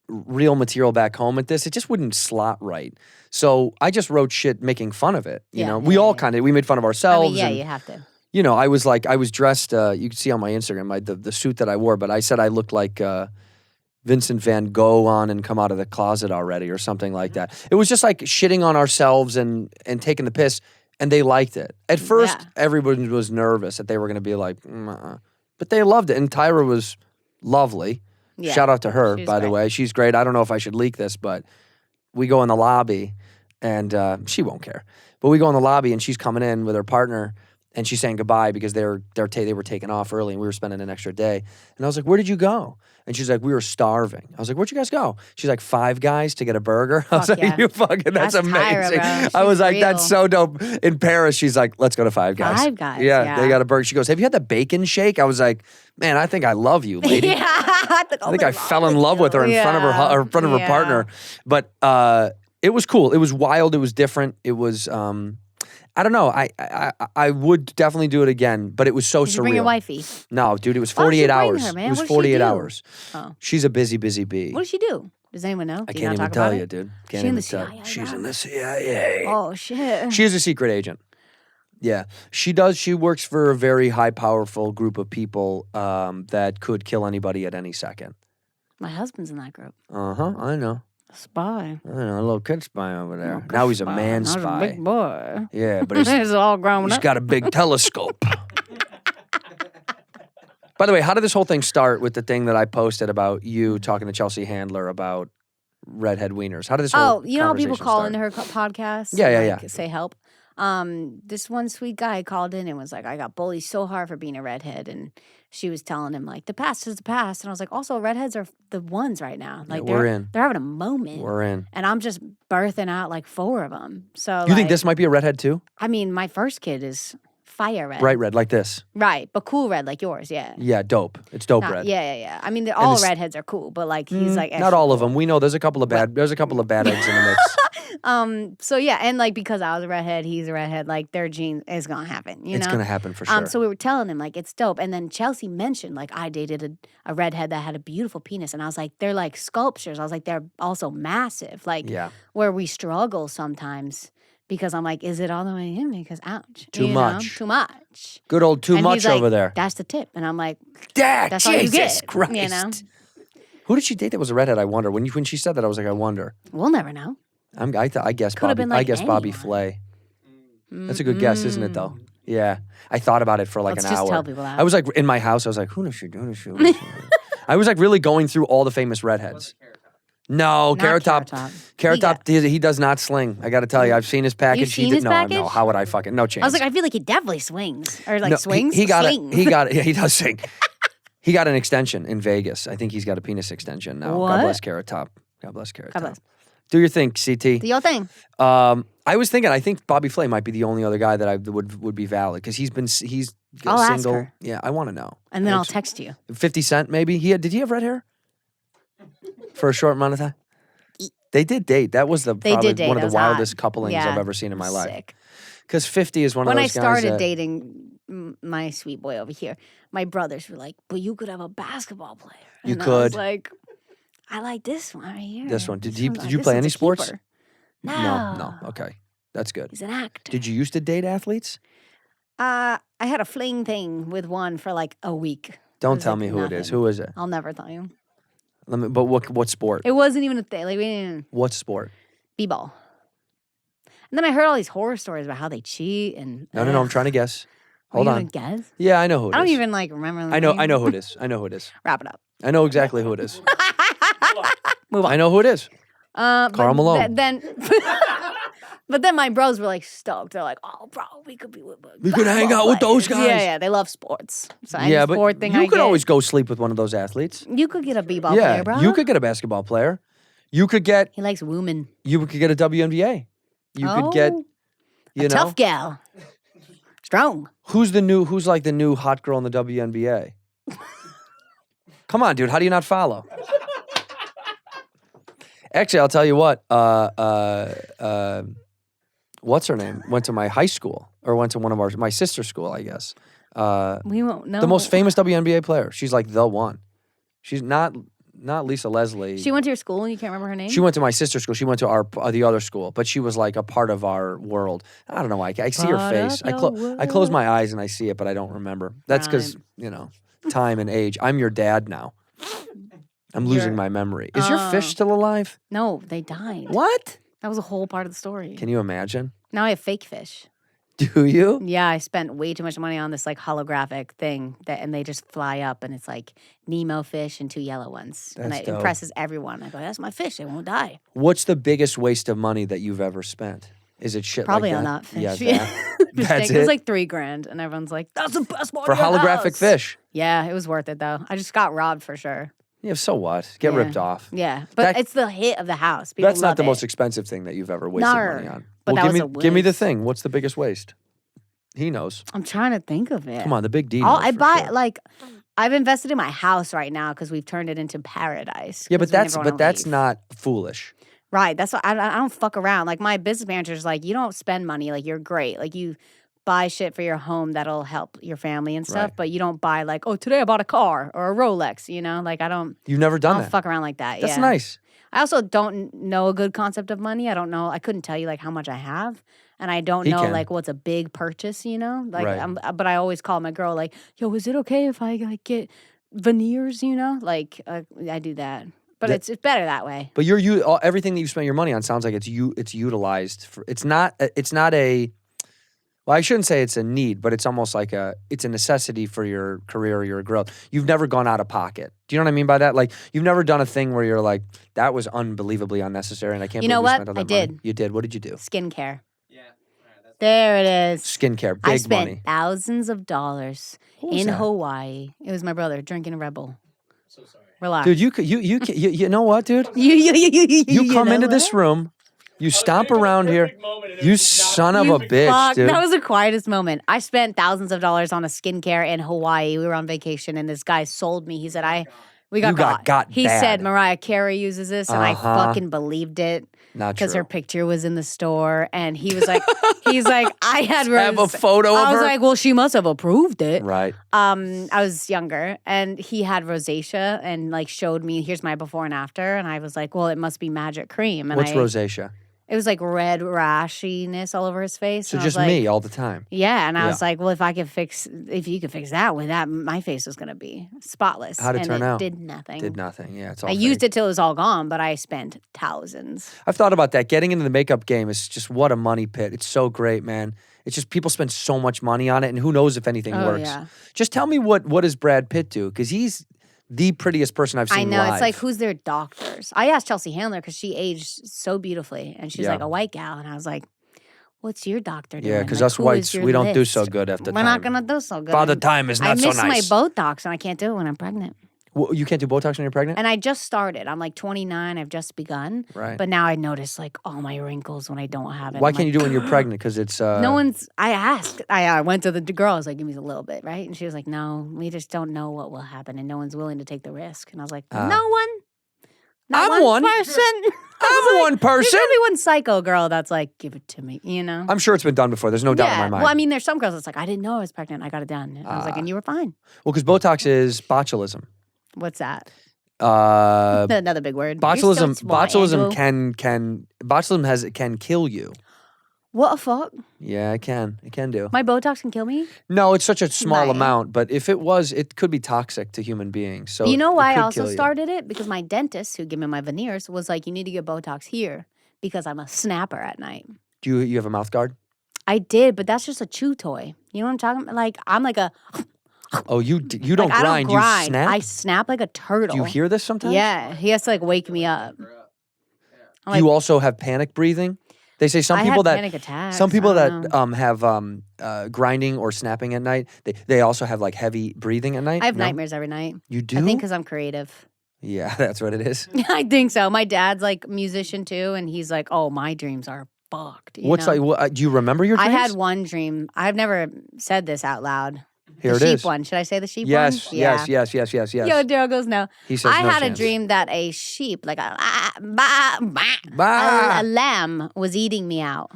real material back home at this. It just wouldn't slot right. So I just wrote shit making fun of it. We all kind of, we made fun of ourselves. You have to. you know, I was dressed. You can see on my Instagram the suit that I wore, but I said I looked like Vincent Van Gogh on and come out of the closet already or something like that. It was just like shitting on ourselves and taking the piss, and they liked it. At first, everybody was nervous that they were going to be like, but they loved it. And Tyra was lovely. Yeah. Shout out to her, She's by the great. way. She's great. I don't know if I should leak this, but we go in the lobby, and she won't care. But we go in the lobby, and she's coming in with her partner, and she's saying goodbye because they were taking off early, and we were spending an extra day. And I was like, "Where did you go?" And she's like, "We were starving." I was like, "Where'd you guys go?" She's like, "Five Guys to get a burger." I was Fuck like, yeah. "You fucking, that's That's Tyra, amazing." bro. I was She's like, "That's real. so dope." In Paris, she's like, "Let's go to Five Guys." Five Guys, Yeah, yeah. they got a burger. She goes, "Have you had the bacon shake?" I was like, "Man, I think I love you, lady." Yeah, I I fell in love with her in front of her in front of her partner. But it was cool. It was wild. It was different. It was I don't know. I would definitely do it again, but it was so Did surreal. you bring your wifey? No, dude, it was Why don't you 48 bring hours. her, man? It was What did she 48 do? hours. Oh. She's a busy bee. What does she do? Does anyone know? I Do can't you not even talk tell about you, it? dude. Can't She in even the tell. CIA, She's bro? in the CIA. Oh shit. She is a secret agent. Yeah, she does. She works for a very high, powerful group of people that could kill anybody at any second. My husband's in that group. I know. Spy. I know, a little kid spy over there. Now he's a man Now he's a spy. big boy. Yeah, but He's all grown he's up. got a big telescope. By the way, how did this whole thing start with the thing that I posted about you talking to Chelsea Handler about redhead wieners? How did this whole Oh, you know how people conversation call start? into her podcast? Yeah, and, yeah, like, yeah. say help. This one sweet guy called in and was like, I got bullied so hard for being a redhead. And she was telling him, like, the past is the past. And I was like, also, redheads are the ones right now. Like, we're in. They're having a moment. We're in. And I'm just birthing out like 4 of them. So, You think this might be a redhead too? I mean, my first kid is fire red. Bright red, like this. Right. But cool red, like yours. Yeah. Yeah, dope. It's dope Not- red. Yeah. I mean, all this- redheads are cool, but like he's like Not extra all of cool. them. We know there's a couple of bad. There's a couple of bad eggs in the mix. So yeah, and like because I was a redhead, he's a redhead, like their gene is gonna happen, you It's know? gonna happen for sure. So we were telling him like it's dope. And then Chelsea mentioned like I dated a redhead that had a beautiful penis. And I was like, they're like sculptures. I was like, they're also massive. Like Yeah. where we struggle sometimes because I'm like, is it all the way in me? Because ouch. Too you know? much. Too much. Good old too And much he's like, over there. That's the tip. And I'm like, Dad, that's all you Jesus get. Christ. You know? Who did she date that was a redhead? I wonder. When she said that, I was like, I wonder. We'll never know. I guess Could've Bobby. been like I guess Bobby anyone. Flay. That's a good guess, isn't it? Though. Yeah, I thought about it for like Let's an just hour. tell people that. I was like in my house. I was like, who does she do? Who does she? Who does she? I was like really going through all the famous redheads. No, Not Carrot Top. Carrot Top. Carrot He got- Top. He does not sling. I got to tell you, I've seen his package. seen he did his no. package? How would I fucking? No chance. I was like, I feel like he definitely swings. Or like No, swings. He got Sling. it. He got it. Yeah, he does sing. He got an extension in Vegas. I think he's got a penis extension now. What? God bless Carrot Top. God bless Carrot God Top. bless. Do your thing, CT. Do your thing. I was thinking. I think Bobby Flay might be the only other guy that I would be valid because he's I'll ask single. her. Yeah, I want to know. And then I'll text you. 50 Cent maybe. Did he have red hair for a short amount of time? They did date. That was They probably did date. one of That the was hot. wildest couplings Yeah. I've ever seen in my life. Sick. Because 50 is one When of I those guys started that, dating my sweet boy over here, my brothers were like, but you could have a basketball player. You And I was could. like, I like this one right here. This one. Did This you one- play this any one's a sports? keeper. No. No. Okay, that's good. He's an actor. Did you used to date athletes? I had a fling thing with one for like a week. It Don't was tell like me who it is. nothing. Who is it? I'll never tell you. But what sport? It wasn't even a thing. Like we didn't What sport? b-ball. And then I heard all these horror stories about how they cheat and No. I'm trying to guess. Hold you on. gonna guess? Yeah, I know who it is. I don't even like remember. The I know name. who it is. I know who it is. Wrap it up. I know exactly who it is. Move on. I know who it is. But Karl Malone. Then, but then my bros were like stoked. They're like, "Oh, bro, we could be with We could hang out with those guys." Yeah, they love sports. So any Yeah, but sport thing you I could get, always go sleep with one of those athletes. You could get a b-ball Yeah, player, bro. you could get a basketball player. You could get He likes women. a WNBA. You could get Oh, you a know tough gal, strong. who's like the new hot girl in the WNBA. Come on, dude. How do you not follow? Actually, I'll tell you what. What's her name? Went to my high school, or went to one of my sister's school, I guess. We won't know. The most famous WNBA player. She's like the one. She's not not Lisa Leslie. She went to your school and you can't remember her name? She went to my sister's school. She went to our the other school, but she was like a part of our world. I don't know why. I see her Part face. of your I close my eyes and I see it, but I don't remember. That's because time and age. I'm your dad now. I'm losing my memory. Is your fish still alive? No, they died. What? That was a whole part of the story. Can you imagine? Now I have fake fish. Do you? Yeah, I spent way too much money on this like holographic thing and they just fly up and it's like Nemo fish and 2 yellow ones. And That's it dope. impresses everyone. I go, that's my fish. They won't die. What's the biggest waste of money that you've ever spent? Is it shit Probably like on that? that fish. Yeah, that's It was it? like $3,000 and everyone's like, that's the best one For in your holographic house. fish. Yeah, it was worth it though. I just got robbed for sure. Yeah, so what? Get Yeah. ripped off. Yeah, but That- it's the hit of the house. People That's not love the it. most expensive thing that you've ever wasted No, money on. but that give was me a give me the waste. thing. What's the biggest waste? He knows. I'm trying to think of it. Come on, the big D. All, knows I for buy sure. like I've invested in my house right now because we've turned it into paradise. Yeah, 'cause but we never wanna that's leave. not foolish. Right. That's what I don't fuck around. Like my business manager's like, you don't spend money. Like you're great. Like you buy shit for your home that'll help your family and stuff, Right. but you don't buy like, oh, today I bought a car or a Rolex, you know? Like I don't You've never I done don't that. fuck around like that. That's yeah. nice. I also don't know a good concept of money. I don't know. I couldn't tell you like how much I have. And I don't He know can. like what's a big purchase, you know? Like Right. but I always call my girl like, "Yo, is it okay if I like get veneers, you know?" Like I do that. But That- it's better that way. But everything that you spend your money on sounds like it's utilized for. It's not a. Well, I shouldn't say it's a need, but it's almost like it's a necessity for your career or your growth. You've never gone out of pocket. Do you know what I mean by that? Like you've never done a thing where you're like, that was unbelievably unnecessary, and I can't. You believe know we what? spent all that I money. did. You did. What did you do? Skincare. Yeah. All right, that's There it is. Skincare. Big I spent money. thousands of dollars What was in that? Hawaii. It was my brother drinking a Red Bull. so sorry. Relax. Dude, you know what, dude? you You come know into this what? room, you stomp around here. You son of a bitch, Fuck, dude. that was the quietest moment. I spent thousands of dollars on a skincare in Hawaii. We were on vacation, and this guy sold me. He said, we got You got got He bad. said Mariah Carey uses this, and I Uh-huh. fucking believed it Not because true. her picture was in the store, and he was like, I had Have a photo of I was her? like, well, she must have approved it. Right. I was younger, and he had rosacea, and like showed me, here's my before and after, and I was like, well, it must be magic cream. And What's I, rosacea? It was like red rashiness all over his face. So and I was just like, me all the time. Yeah, and I Yeah. was like, well, if you could fix that with that, my face was gonna be spotless. How'd it and turn out? Did nothing. Did nothing. Yeah, it's all I used fake. it till it was all gone, but I spent thousands. I've thought about that. Getting into the makeup game is just what a money pit. It's so great, man. It's just people spend so much money on it, and who knows if anything Oh, works. yeah. Just tell me what does Brad Pitt do? Because he's the prettiest person I've seen I know. live. It's like, who's their doctors? I asked Chelsea Handler because she aged so beautifully, and she's Yeah. like a white gal, and I was like, what's your doctor doing? Yeah, because Like, us who is whites, your we don't do so list? good after We're time. not gonna do so good. Father time is not so I miss nice. my Botox, and I can't do it when I'm pregnant. Well, you can't do Botox when you're pregnant? And I just started. I'm like 29. I've just begun. Right. But now I notice like all my wrinkles when I don't have it. Why I'm can't like, you do it when you're pregnant? Because it's... No one's. I asked. I went to the girl. I was like, "Give me a little bit, right?" And she was like, "No, we just don't know what will happen, and no one's willing to take the risk." And I was like, "No one. Not I'm one. person. I'm one person. There's gonna be one psycho girl that's like, "Give it to me," you know. I'm sure it's been done before. There's no doubt in my mind. Well, I mean, there's some girls that's like, "I didn't know I was pregnant. I got it done." And I was like, "And you were fine." Well, because Botox is botulism. What's that? Uh, Another big word. You're so botulism. smart, Botulism Andrew. can can kill you. What the fuck? Yeah, it can. It can do. My Botox can kill me. No, it's such a small Right. amount, but if it was, it could be toxic to human beings. So You know it why I could also kill you. started it? Because my dentist, who gave me my veneers, was like, "You need to get Botox here because I'm a snapper at night." Do you have a mouth guard? I did, but that's just a chew toy. You know what I'm talking about? Like I'm like a Oh, you don't like, grind. I don't grind. You snap. I snap like a turtle. Do you hear this sometimes? Yeah, he has to like wake me up. I'm Do you like, also have panic breathing? They say some I people have that panic attacks. some people I that don't know. have grinding or snapping at night. They also have like heavy breathing at night. I have No? nightmares every night. You do? I think because I'm creative. Yeah, that's what it is. I think so. My dad's like musician too, and he's like, "Oh, my dreams are fucked." you What's know? like? Do you remember your I dreams? had one dream. I've never said this out loud. Here the it sheep is. one. Should I say the sheep Yes, one? yes, yes, yes, yes, yes. Yo, Daryl goes, no. He says I no had chance. a dream that a sheep, like a Bah. lamb, was eating me out.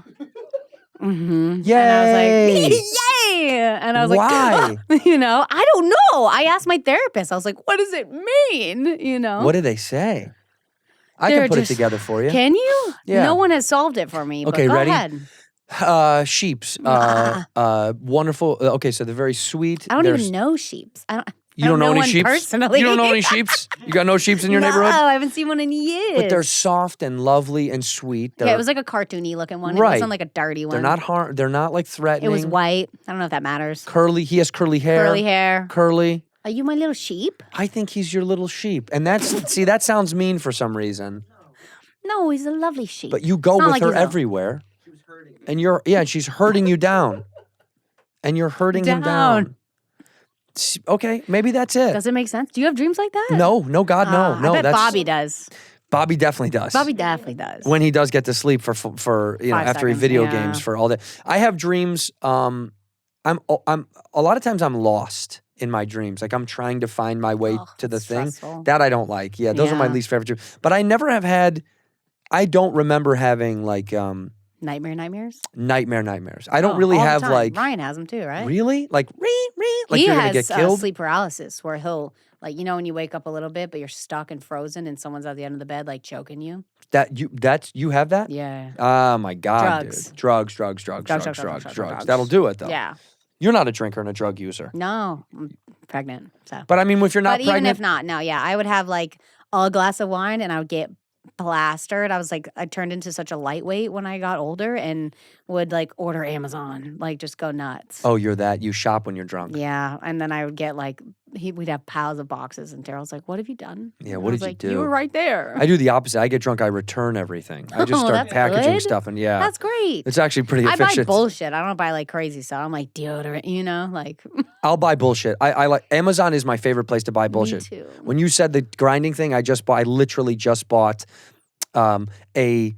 Yay! And I was like, yay! And I was Why? like, you know, I don't know. I asked my therapist. I was like, what does it mean? You know? What did they say? I They're can put just- it together for you. Can you? Yeah. No one has solved it for me. Okay, but go ready? ahead. Sheeps. Wonderful. Okay, so they're very sweet. I don't There's- even know sheeps. You don't know know any one sheeps? personally. You don't know any sheeps? You got no sheeps in your neighborhood? No, I haven't seen one in years. But they're soft and lovely and sweet. yeah, They're- it was like a cartoony looking one. It Right. wasn't like a dirty one. They're not like threatening. It was white. I don't know if that matters. Curly. He has curly hair. Curly hair. Curly. Are you my little sheep? I think he's your little sheep. And that's see, that sounds mean for some reason. No, he's a lovely sheep. But you go It's not with like her he's a- everywhere. And she's hurting you down. And you're hurting him down. Okay, maybe that's it. Does it make sense? Do you have dreams like that? No, God, no. I bet that's Bobby does. Bobby definitely does. Bobby definitely does. When he does get to sleep for you know 5 after he seconds, video yeah. games for all that. I have dreams. I'm a lot of times I'm lost in my dreams. Like I'm trying to find my way to the that's thing. stressful. That I don't like. Yeah, those are my Yeah. least favorite dreams. But I never have had. I don't remember having like Nightmares? nightmares. I don't really all the have time. like Ryan has them too, right? really like like he you're gonna has get killed. sleep paralysis where he'll like when you wake up a little bit but you're stuck and frozen and someone's at the end of the bed like choking you. You have that? Yeah. Oh my god, Drugs. dude. Drugs. Drugs. That'll do it though. Yeah. You're not a drinker and a drug user. No, I'm pregnant. So. But I mean, if you're not But pregnant, even if not, no, yeah, I would have like a glass of wine and I would get plastered. I turned into such a lightweight when I got older and would like order Amazon, like just go nuts. oh, you're that. You shop when you're drunk. Yeah, and then I would get like we'd have piles of boxes, and Daryl's like, "What have you done?" Yeah, And what I was did you like, do? You were right there. I do the opposite. I get drunk. I return everything. I just Oh, start that's packaging good. stuff, and yeah, That's great. it's actually pretty I buy efficient. bullshit. I don't buy like crazy stuff. I'm like deodorant, like I'll buy bullshit. I like Amazon is my favorite place to buy bullshit. too. When you said the grinding thing, I literally just bought a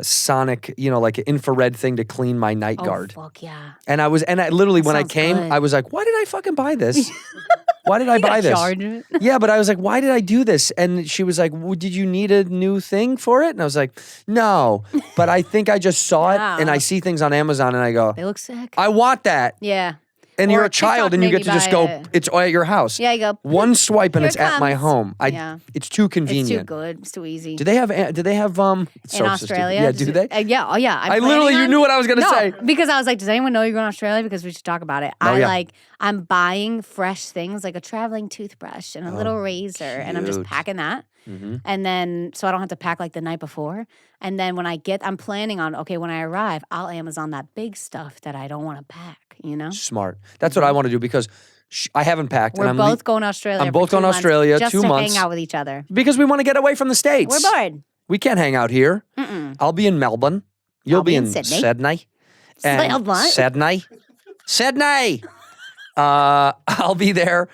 sonic, like an infrared thing to clean my night guard. Oh fuck yeah! And I literally when I sounds came, good. I was like, why did I fucking buy this? Why did I buy this? Charge it. Yeah, but I was like, why did I do this? And she was like, well, did you need a new thing for it? And I was like, no, but I think I just saw it and I Wow. see things on Amazon and I go, They look sick. I want that. Yeah. And Or you're a child TikTok and you made get to me just buy go, it. it's at your house. Yeah, you go. One swipe and Here it's it at my comes. home. Yeah. It's too It's convenient. too good. It's too easy. Do they have? It's in so Australia? Yeah, do they? Yeah. Oh, yeah. I'm literally, planning you on- knew what I was gonna no, say. because I was like, does anyone know you're going to Australia? Because we should talk about it. Oh, yeah. I'm buying fresh things like a traveling toothbrush and a little razor, and I'm just cute. packing that. Mm-hmm. And then, so I don't have to pack like the night before. And then when I'm planning on, okay, when I arrive, I'll Amazon that big stuff that I don't want to pack, Smart. That's what I want to do because I haven't packed. We're and both going to Australia. I'm for both 2 going to months Australia, just 2 to months. hang out with each other. because we want to get away from the States. We're bored. We can't hang out here. I'll be in Melbourne. You'll I'll be be in in Sydney. Sydney. And Sydney. Sydney. I'll be there.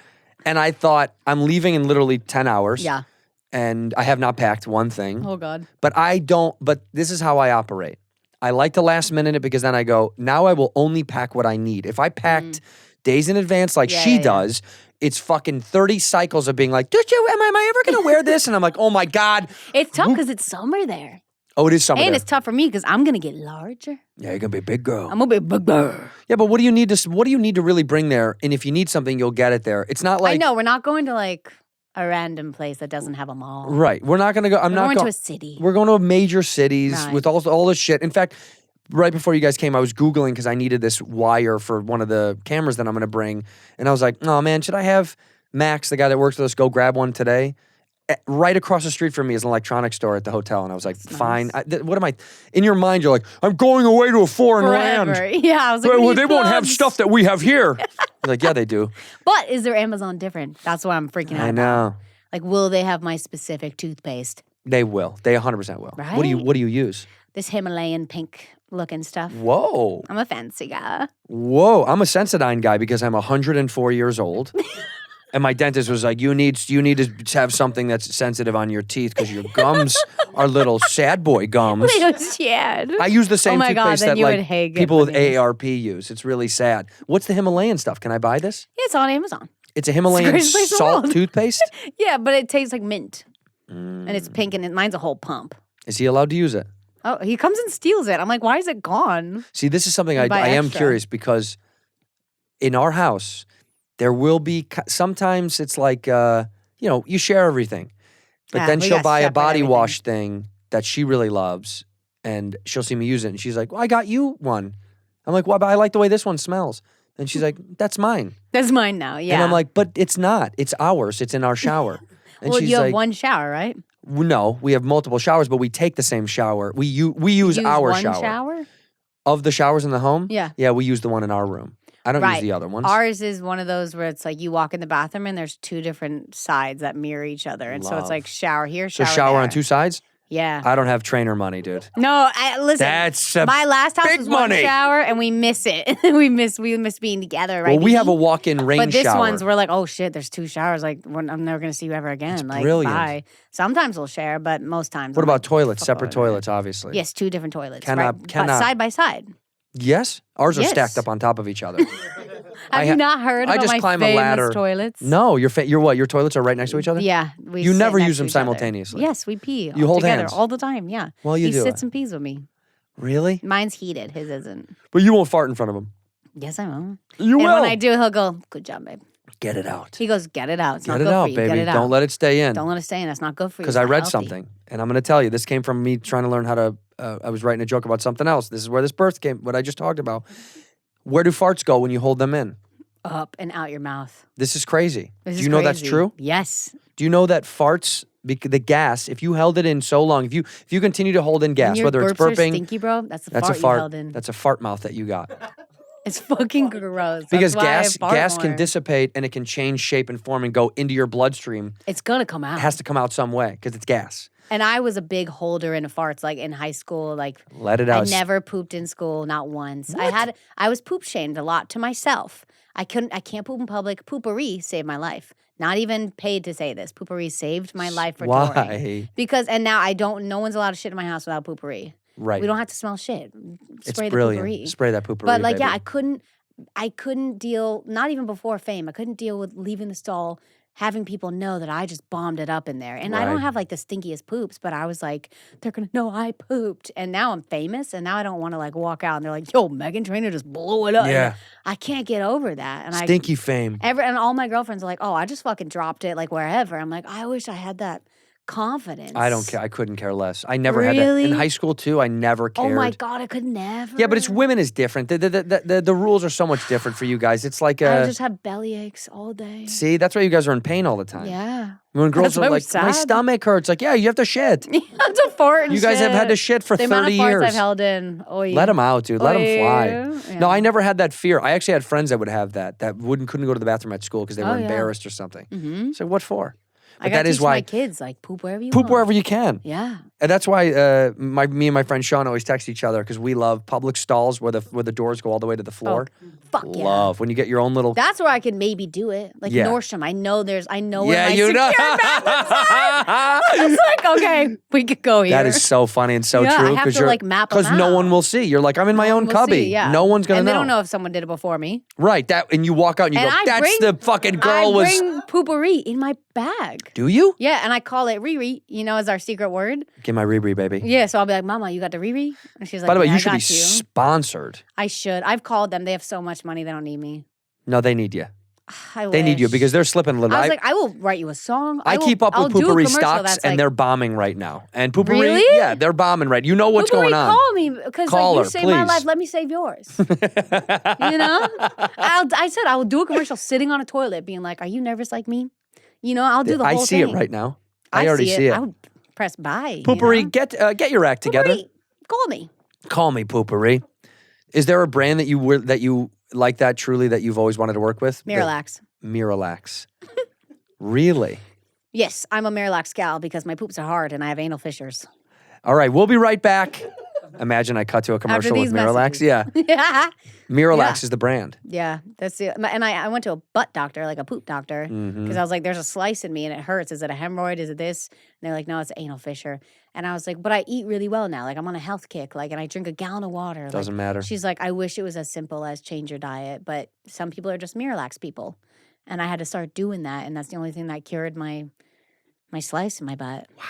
And I thought I'm leaving in literally 10 hours. Yeah. And I have not packed one thing. Oh, God. But this is how I operate. I like to last minute it because then I go, now I will only pack what I need. If I packed days in advance like she Yeah. does, it's fucking 30 cycles of being like, am I ever going to wear this? And I'm like, oh my God. It's tough because it's summer there. Oh, it is summer And there. it's tough for me because I'm going to get larger. Yeah, you're going to be a big girl. I'm going to be bigger. Yeah, but what do you need to really bring there? And if you need something, you'll get it there. It's not like I know. We're not going to like a random place that doesn't have a mall. Right. We're not going to go. We're going to a city. We're going to major cities Right. with all this shit. In fact, right before you guys came, I was Googling because I needed this wire for one of the cameras that I'm going to bring. And I was like, oh man, should I have Max, the guy that works with us, go grab one today? Right across the street from me is an electronics store at the hotel. And I was like, fine. What am I? In your mind, you're like, I'm going away to a foreign Forever. land. Yeah. I was like, Well, we they need won't have plugs. stuff that we have here. I'm like, yeah, they do. But is their Amazon different? That's why I'm freaking out. I about. know. Like, will they have my specific toothpaste? They will. They 100% will. Right? What do you use? This Himalayan pink looking stuff. Whoa. I'm a fancy guy. Whoa. I'm a Sensodyne guy because I'm 104 years old. And my dentist was like, you need to have something that's sensitive on your teeth because your gums are little sad boy gums. Little shit. I use the same Oh my God, toothpaste then that you would like hate people with getting this. AARP use. It's really sad. What's the Himalayan stuff? Can I buy this? Yeah, it's on Amazon. It's a Himalayan greatest place in the salt world. toothpaste? Yeah, but it tastes like mint. And it's pink and mine's a whole pump. Is he allowed to use it? Oh, he comes and steals it. I'm like, why is it gone? See, this is something I Buy am extra. curious because in our house, there will be sometimes it's like you share everything, but Yeah, then we she'll got buy a separate body everything. wash thing that she really loves, and she'll see me use it, and she's like, "Well, I got you one." I'm like, "Well, but I like the way this one smells," and she's like, "That's mine." That's mine now. Yeah. And I'm like, "But it's not. It's ours. It's in our shower." And well, she's you have like, one shower, right? "No, we have multiple showers, but we take the same shower. We use Use our one shower of the showers in the home. Yeah. Yeah, we use the one in our room. I don't use Right. the other ones. Ours is one of those where it's like you walk in the bathroom and there's two different sides that mirror each other. And so it's like Love. shower here, So shower shower there. on two sides. Yeah. I don't have trainer money, dude. No, listen. That's a my last house big was money. one shower and we miss it. we miss being together, right? Well, we have a Dee? walk-in rain But this shower. one's we're like, oh shit, there's two showers. Like I'm never gonna see you ever again. Like brilliant. bye. Sometimes we'll share, but most times. What I'm about like, toilets? fuck Separate over it. toilets, obviously. Yes, two different toilets. Cannot- right? cannot. But side by side. Yes? Ours are Yes. stacked up on top of each other. Have you not heard I about just my climb a famous ladder. toilets? No, your what? Your toilets are right next to each other? Yeah, we You sit never next use to them each other. simultaneously? Yes, we pee. You hold together hands? all the time. Yeah. Well, you he do sits it. and pees with me. Really? Mine's heated. His isn't. But you won't fart in front of him. Yes, I will. You and will. when I do, he'll go, "Good job, babe." Get it out. He goes, "Get it out. It's Get not it good out, for you. baby. Get it out. Don't let it stay in. Don't let it stay in. It's not good for you." Because It's I not read healthy." something, and I'm going to tell you, this came from me trying to learn how to. I was writing a joke about something else. This is where this birth came. What I just talked about. Where do farts go when you hold them in? Up and out your mouth. This is crazy. This Do is you know that's crazy. true? Yes. Do you know that farts, the gas, if you held it in so long, if you continue to hold in When gas, your whether it's burps are burping, stinky, bro. That's the that's fart a fart. you held in. That's a fart mouth that you got. It's fucking gross. Because That's why I gas fart gas can more. dissipate and it can change shape and form and go into your bloodstream. It's gonna come out. It has to come out some way because it's gas. And I was a big holder in farts, like in high school. Like Let it I out. never pooped in school, not once. I was poop shamed a lot to myself. I can't poop in public. Poopery saved my life. Not even paid to say this. Poopery saved my life for touring. Why? Because no one's allowed to shit in my house without poopery. Right. We don't have to smell shit. It's Spray the brilliant. poopery. Spray that poopery. But like, baby. yeah, I couldn't deal, not even before fame, I couldn't deal with leaving the stall, having people know that I just bombed it up in there. And I don't Right. have like the stinkiest poops, but I was like, they're gonna know I pooped. And now I'm famous, and now I don't want to like walk out and they're like, yo, Meghan Trainor just blew it up. Yeah. I can't get over that. And Stinky fame. and all my girlfriends are like, oh, I just fucking dropped it like wherever. I'm like, I wish I had that confidence. I don't care. I couldn't care less. I never had that. Really? In high school, too, I never Oh cared. my God, I could never. Yeah, but it's women is different. The rules are so much different for you guys. It's like I just have belly aches all day. see, that's why you guys are in pain all the time. Yeah. When girls That's are why we're like, my sad. stomach hurts. Like, yeah, you have to shit. That's a fart and You guys have had to shit shit for the 30 amount of farts years. I've held in. Oy. Let them out, dude. Let them Oy. fly. Yeah. No, I never had that fear. I actually had friends that would have that couldn't go to the bathroom at school because they were Oh, yeah. embarrassed or something. Mm-hmm. So what for? I But gotta that is teach why my kids like poop wherever you poop want. wherever you can. Yeah. And that's why me and my friend Sean always text each other because we love public stalls where the doors go all the way to the floor. Fuck yeah. Love when you get your own little. That's where I could maybe do it. Like Yeah. Nordstrom. I know where Yeah, my you know. secure bathrooms are. It's like, okay, we could go here. That is so funny and so Yeah, I true have to, you're like, map 'em no one out. will see. You're like I'm in my own We'll cubby. see, yeah. No one's gonna and know. they don't know if someone did it before me. Right. And you walk out and you And go, I "That's bring- the fucking girl I was." bring poopery in my bag. Do you? Yeah, and I call it Riri, as our secret word. Get my Riri, baby. Yeah, so I'll be like, Mama, you got the Riri? And she's like, By the way, yeah, you I should be got you. sponsored. I should. I've called them. They have so much money, they don't need me. No, they need you. I They need you wish. because they're slipping a little. I was like, I will write you a song. I will- keep up I'll with do a Poopery commercial stocks, that's and like, they're bombing right now. And Poopery, Really? yeah, they're bombing right. You know what's Poopery, going on. call me because Call you her, saved my please. life. Let me save yours. I said I will do a commercial sitting on a toilet, being like, "Are you nervous like me?" I'll do the I whole see thing. it right now. I already see it. I would press buy. Poopery, get your act together. Poopery, call me. Call me, Poopery. Is there a brand that you like that truly that you've always wanted to work with? Miralax. Miralax. Really? Yes, I'm a Miralax gal because my poops are hard and I have anal fissures. All right, we'll be right back. Imagine I cut to a commercial with these Miralax. messages. Yeah. Yeah. Miralax Yeah. is the brand. Yeah, that's it. And I went to a butt doctor, like a poop doctor, because I was like, there's a slice in me and it hurts. Is it a hemorrhoid? Is it this? And they're like, no, it's an anal fissure. And I was like, but I eat really well now. Like I'm on a health kick. Like, and I drink a gallon of water. Doesn't matter. She's like, I wish it was as simple as change your diet, but some people are just Miralax people, and I had to start doing that, and that's the only thing that cured my slice in my butt. Wow.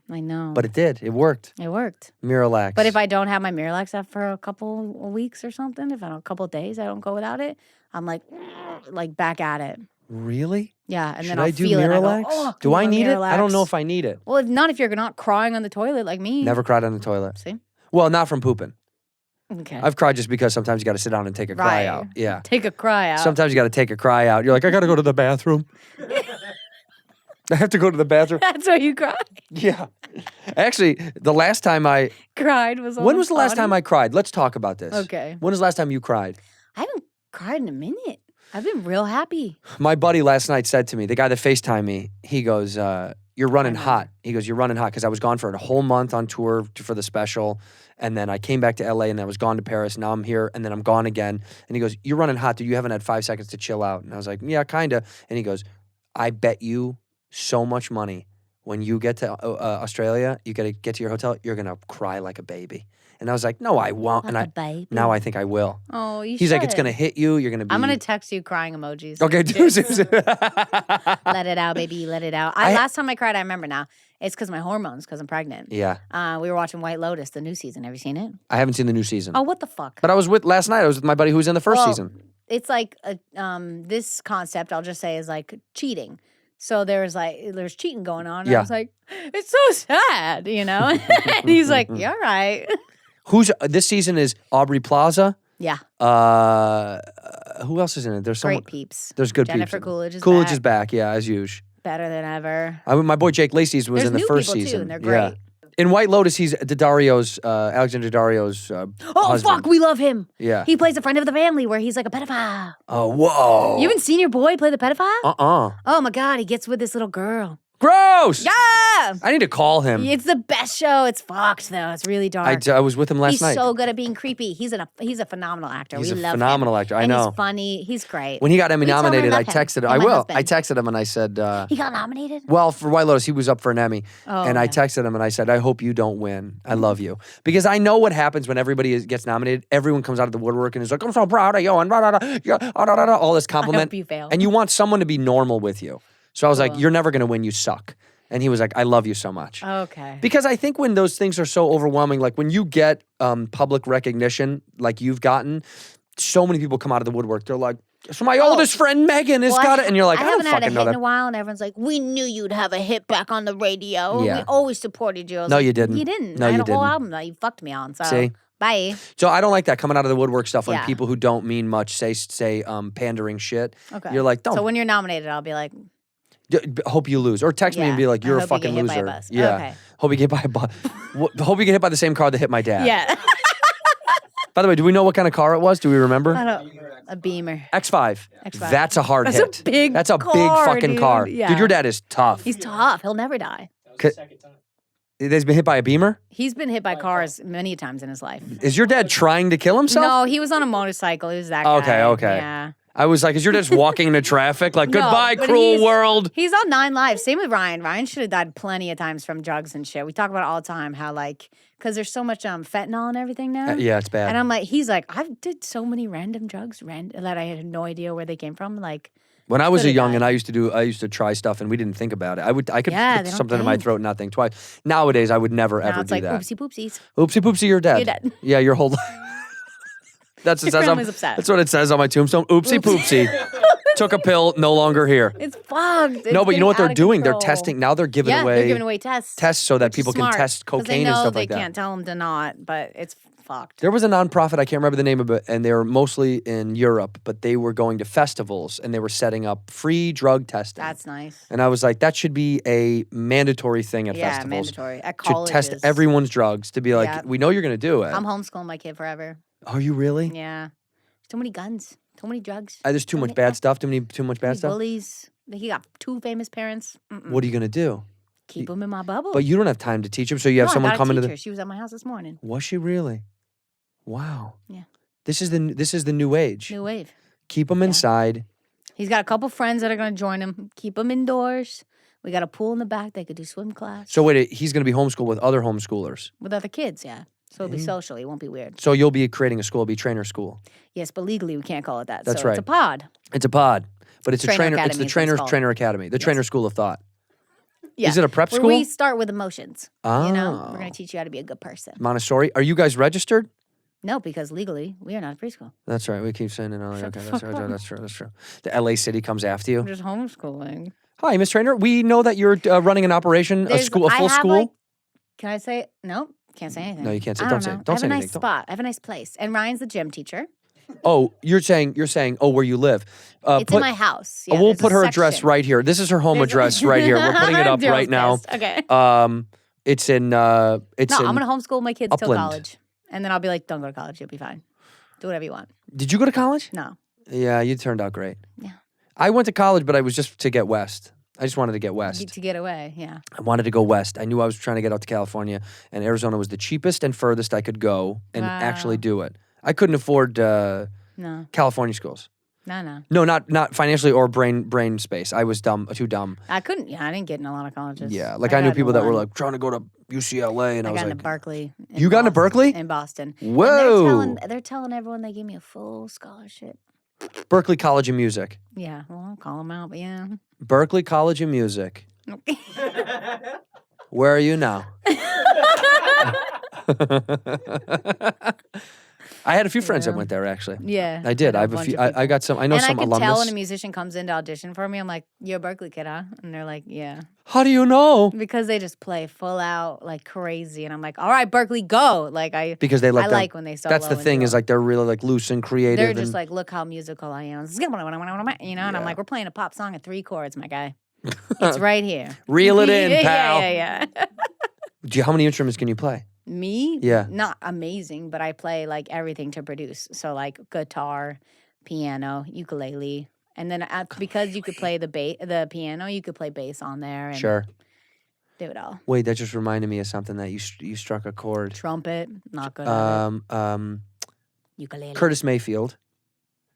I know. But it did. It worked. It worked. Miralax. But if I don't have my Miralax after a couple of weeks or something, if I don't, a couple of days I don't go without it, I'm like back at it. Really? Yeah, and Should then I'll I do feel Miralax? it. I go, oh, do I need it? I don't know if I need it. Well, if not, if you're not crying on the toilet like me. Never cried on the toilet. See? Well, not from pooping. Okay. I've cried just because sometimes you got to sit down and take a cry out. Yeah. Take a cry out. Sometimes you got to take a cry out. You're like, I got to go to the bathroom. I have to go to the bathroom. That's why you cried. Yeah. Actually, the last time I Cried was on When was the last potty? time I cried? Let's talk about this. Okay. When was the last time you cried? I haven't cried in a minute. I've been real happy. My buddy last night said to me, the guy that FaceTimed me, he goes, you're running hot. He goes, you're running hot because I was gone for a whole month on tour for the special. And then I came back to LA and I was gone to Paris. Now I'm here and then I'm gone again. And he goes, you're running hot, dude. You haven't had 5 seconds to chill out. And I was like, yeah, kind of. And he goes, I bet you so much money when you get to Australia, you got to get to your hotel, you're going to cry like a baby. And I was like, no, I won't. Like and a baby. Now I think I will. Oh, you He's like, it's should. going to hit you. You're going to be. I'm going to text you crying emojis. Okay, Let it out, baby. Let it out. Last time I cried, I remember now. It's because my hormones, because I'm pregnant. Yeah. We were watching White Lotus, the new season. Have you seen it? I haven't seen the new season. Oh, what the fuck? But last night I was with my buddy who was in the first season. It's like this concept, I'll just say, is like cheating. So there's cheating going on. And Yeah. I was like, it's so sad, you know? And he's like, you're right. This season is Aubrey Plaza. Yeah. Who else is in it? There's Great peeps. There's good Jennifer peeps. Coolidge is Coolidge back. is back, yeah, as usual. Better than ever. My boy Jake Lacey's was There's in the new first people, too, season. and they're Yeah. great. In White Lotus, he's Alexander Daddario's Oh, husband. fuck, we love him. Yeah. He plays a friend of the family where he's like a pedophile. Oh, whoa. You haven't seen your boy play the pedophile? Uh-uh. Oh my God, he gets with this little girl. Gross! Yeah! I need to call him. It's the best show. It's fucked though. It's really dark. I was with him last he's night. so good at being creepy. He's a phenomenal actor. He's we a love phenomenal him. actor. I And know. He's funny. He's great. When he got Emmy We tell him nominated, love I him. texted him. And I my will. husband. I texted him and I said, He got nominated? well, for White Lotus, he was up for an Emmy. Oh, and I okay. texted him and I said, I hope you don't win. I love you. Because I know what happens when everybody gets nominated. Everyone comes out of the woodwork and is like, I'm so proud of you. And all this compliment. you fail. And you want someone to be normal with you. So I was like, you're never going to win. You suck. And he was like, I love you so much. Okay. Because I think when those things are so overwhelming, like when you get public recognition like you've gotten, so many people come out of the woodwork. They're like, so my oldest friend Megan has got it. And you're like, I don't haven't had a fucking know hit in that. a while, and everyone's like, we knew you'd have a hit back on the radio. Yeah. We always supported you. I was No, like, you didn't. You didn't. No, I had you a whole didn't. album that you fucked me on. So See? bye. So I don't like that coming out of the woodwork stuff when Yeah. people who don't mean much say pandering shit. Okay. You're like, don't. So when you're nominated, I'll be like, Hope you lose. Or text me and Yeah. be like, you're I a hope you fucking get hit by a loser. bus. Yeah. Okay. Hope you get by a bus. Hope you get hit by the same car that hit my dad. yeah. By the way, do we know what kind of car it was? Do we remember? I don't. A Beamer. X5. X5. That's a hard That's hit. a big That's a big car, fucking dude. car. Yeah. Dude, your dad is tough. He's tough. He'll never die. That was the second time. He's been hit by a Beamer? He's been hit by cars many times in his life. Is your dad trying to kill himself? No, he was on a motorcycle. He was that Okay, guy. okay. Yeah. I was like, is your dad just walking into traffic? Like, No, goodbye, but cruel he's- world. He's on 9 Lives. Same with Ryan. Ryan should have died plenty of times from drugs and shit. We talk about it all the time how because there's so much fentanyl and everything now. Yeah, it's bad. And I'm like, he's like, I've did so many random drugs that I had no idea where they came from. Like, When I was a could've young died. and I used to try stuff and we didn't think about it. I could Yeah, put they don't something in my think. throat and not think twice. Nowadays, I would never now ever it's do like, that. oopsie poopsies. Oopsie poopsie, you're dead. You're dead. Yeah, your whole life. That's what it Your says on, family's upset. that's what it says on my tombstone. Oopsie poopsie. Took a pill, no longer here. It's fucked. No, but you know what they're doing? They're testing. testing. Now they're giving Yeah, away they're giving away tests. so that which is people can smart, test 'cause they cocaine and know stuff they like that. can't tell them to not, but it's fucked. There was a nonprofit, I can't remember the name of it, and they were mostly in Europe, but they were going to festivals and they were setting up free drug testing. That's nice. And I was like, that should be a mandatory thing at Yeah, festivals. mandatory. At To colleges. test everyone's drugs, to be like, Yeah. we know you're going to do it. I'm homeschooling my kid forever. Are you really? Yeah. Too many guns. Too many drugs. There's too Too much many- bad stuff. Too much bad many stuff. bullies. He got 2 famous parents. What are you going to do? Keep them in my bubble. But you don't have time to teach them, so you have No, I someone got a coming to teacher. the. She was at my house this morning. Was she really? Wow. Yeah. This is the new age. New wave. Keep them inside. He's got a couple friends that are going to join him. Keep them indoors. We got a pool in the back. They could do swim class. So wait, he's going to be homeschooled with other homeschoolers. With other kids, yeah. So it'll be Mm. social. It won't be weird. So you'll be creating a school, it'll be trainer school. Yes, but legally we can't call it that. That's so right. It's a pod. It's a pod, but it's Trainer a trainer. It's Academy the is what it's called. trainer academy, the trainer school of thought. Yeah. Is it a prep Where school? we start with emotions. You know, we're Oh. going to teach you how to be a good person. Montessori. Are you guys registered? No, because legally, we are not a preschool. That's right. We keep saying it earlier. Shut the Okay, that's fuck right. up. That's true. That's true. The LA City comes after you. I'm just homeschooling. Hi, Miss Trainor. We know that you're running an operation, a There's- school, a I full have, school. like, can I say? No, can't say anything. No, you can't say- I don't say know. it. Don't I have say a nice anything. Don't- spot. I have a nice place. And Ryan's the gym teacher. Oh, you're saying, oh, where you live. It's in my house. Yeah, we'll there's a put her address section. right here. This is her home There's a- address right here. We're putting it up Daryl's right now. pissed. Okay. It's in. No, in, I'm gonna homeschool my kids till Upland. college, and then I'll be like, "Don't go to college. You'll be fine. Do whatever you want." Did you go to college? No. Yeah, you turned out great. Yeah. I went to college, but I was just to get west. I just wanted to get west. To get away. Yeah. I wanted to go west. I knew I was trying to get out to California, and Arizona was the cheapest and furthest I could go and actually Wow. do it. I couldn't afford No. California schools. No. No, not financially or brain space. I was too dumb. I couldn't. Yeah, I didn't get in a lot of colleges. Yeah, like I knew got people that were one. like trying to go to UCLA, and I I was got like, into Berkeley. in You got into Boston- Berkeley? in Boston. Whoa. And they're telling everyone they gave me a full scholarship. Berkeley College of Music. Yeah, well, I'll call them out, but yeah. Berkeley College of Music. Where are you now? I had a few friends that Yeah. went there actually. Yeah, I did. know I have a bunch few. of I people. got some. I know and some I can alumnus. tell when a musician comes in to audition for me, I'm like, "You're a Berkeley kid, huh?" And they're like, "Yeah," How do you know? because they just play full out like crazy, and I'm like, "All right, Berkeley, go!" Like Because they let I them. like when they solo. That's the and thing do is it. like they're really like loose and creative. they're just and- like, "Look how musical I am," you know, and I'm like, "We're playing a pop song at 3 chords, my guy. It's right here. Reel it in, pal. Yeah. How many instruments can you play? Me? Yeah. Not amazing, but I play like everything to produce. So like guitar, piano, ukulele, and then because you could play the piano, you could play bass on there and Sure. do it all. Wait, that just reminded me of something that you struck a chord. Trumpet, not good at it. Ukulele. Curtis Mayfield.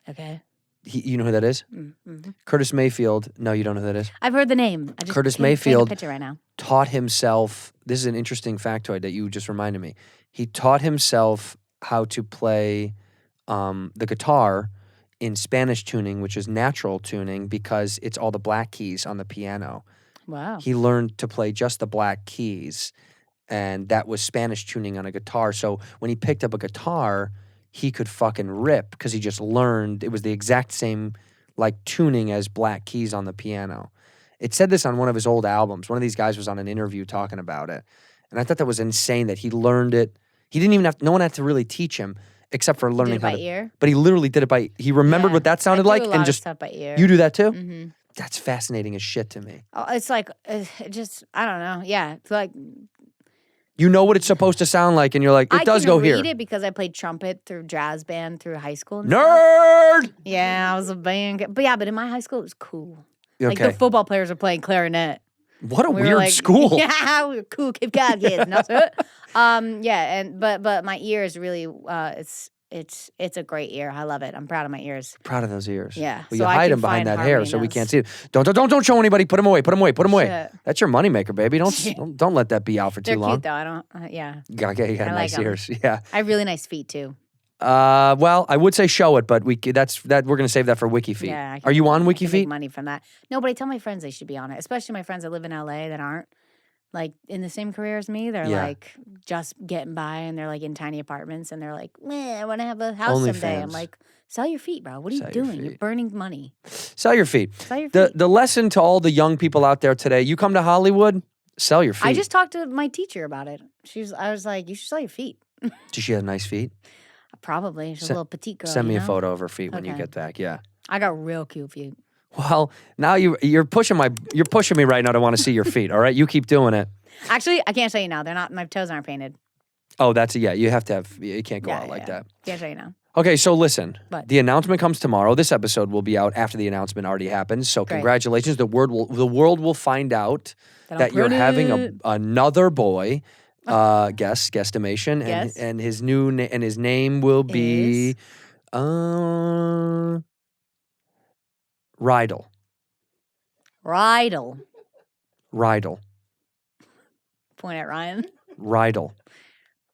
Okay. You know who that is? Mm-hmm. Curtis Mayfield. No, you don't know who that is. I've heard the name. I just Curtis can't paint Mayfield a picture right now. Taught himself. This is an interesting factoid that you just reminded me. He taught himself how to play the guitar in Spanish tuning, which is natural tuning, because it's all the black keys on the piano. Wow. He learned to play just the black keys, and that was Spanish tuning on a guitar. So when he picked up a guitar, he could fucking rip because he just learned. It was the exact same like tuning as black keys on the piano. It said this on one of his old albums. One of these guys was on an interview talking about it, and I thought that was insane that he learned it. He didn't even have. No one had to really teach him except for learning Did it how by to. ear? But he literally did it by. He remembered Yeah. what that sounded I do like, a lot and of just stuff by ear. you do that too. Mm-hmm. That's fascinating as shit to me. Oh, it's like it just I don't know. Yeah, it's like You know what it's supposed to sound like, and you're like, it I does can go read here. it because I played trumpet through jazz band through high school. And stuff. Nerd. Yeah, I was a band. But yeah, but in my high school it was cool. Like Okay. the football players were playing clarinet. What a We were weird like, school. Yeah, we were cool Cape Cod kids. And that's it. Yeah, and but my ears really it's a great ear. I love it. I'm proud of my ears. Proud of those ears. Yeah, Well, so you I hide can them behind find that hair, harmony so we notes. can't see it. Don't show anybody. Put them away. Put them away. Put them away. Shit. That's your moneymaker, baby. Don't let that be out for They're too long. cute though. I don't. Yeah, You got I nice like 'em. ears. Yeah. I have really nice feet too. Well, I would say show it, but we're gonna save that for Wiki Feet. Yeah, I Are you on I Wiki can make Feet? money from that. No, but I tell my friends they should be on it, especially my friends that live in LA that aren't like in the same career as me. They're Yeah. like just getting by, and they're like in tiny apartments, and they're like, "Man, I want to have a house someday." I'm OnlyFans. like, "Sell your feet, bro. What are Sell you your doing? You're feet. burning money. Sell your feet. Sell your feet." The lesson to all the young people out there today: you come to Hollywood, sell your feet. I just talked to my teacher about it. I was like, "You should sell your feet." Does she have nice feet? Probably. She's a little petite girl. Send me you a know? photo of her feet when you Okay. get back. Yeah. I got real cute feet. Well, now you're pushing me right now to want to see your feet. All right, you keep doing it. Actually, I can't show you now. They're not. My toes aren't painted. Oh, you have to have. You can't go Yeah, out like yeah. that. Can't show you now. Okay, so listen. What? The announcement comes tomorrow. This episode will be out after the announcement already happens. So Great. congratulations. The world will find out That that I'm you're having pregnant. another boy. Guesstimation, Yes. and his his name will be Rydell. Rydell. Rydell. Point at Ryan. Rydell.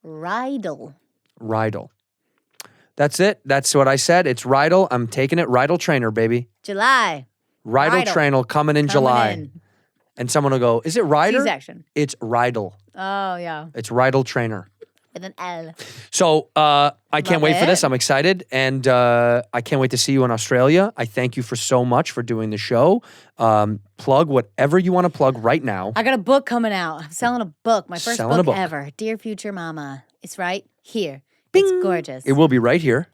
Rydell. Rydell. That's it. That's what I said. It's Rydell. I'm taking it. Rydell Trainor, baby. July. Rydell Rydell. Trainor coming in Coming July. in. And someone will go, is it Ryder? C-section. It's Rydal. Oh, yeah. It's Rydal Trainor. With an L. So I can't Love wait for it. this. I'm excited. And I can't wait to see you in Australia. I thank you for so much for doing the show. Plug whatever you want to plug right now. I got a book coming out. I'm selling a book. My first Selling a book. ever. Dear Future Mama. It's right here. It's gorgeous. It will be right here.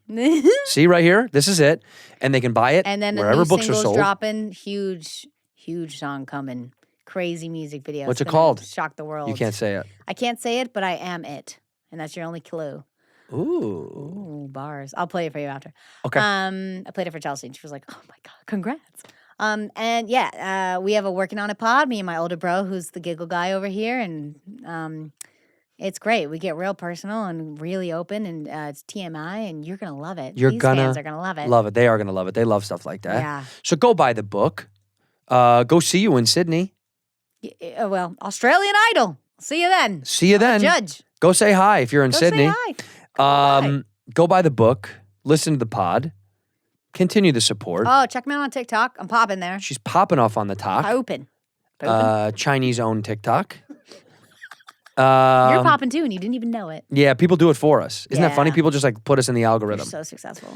See, right here. This is it. And they can buy it And then the wherever new books are singles sold. dropping. Huge song coming. Crazy music video. What's It's it gonna called? Shock the world. You can't say it. I can't say it, but I am it. And that's your only clue. Ooh. Ooh, bars. I'll play it for you after. Okay. I played it for Chelsea and she was like, oh my God, congrats. And yeah, we have a Working on It pod, me and my older bro, who's the giggle guy over here. And it's great. We get real personal and really open, and it's TMI, and you're going to love it. These fans are going to love it. Love it. They are going to love it. They love stuff like that. Yeah. So go buy the book. Go see you in Sydney. Well, Australian Idol. See you then. See you then. Judge. Go say hi if you're in Go Sydney. say hi. Go Go buy the book. Listen to the pod. Continue the support. Oh, check me out on TikTok. I'm popping there. She's popping off on the talk. Open. Chinese owned TikTok. You're popping too, and you didn't even know it. Yeah, people do it for us. Isn't that funny? Yeah. People just like put us in the You're algorithm. so successful.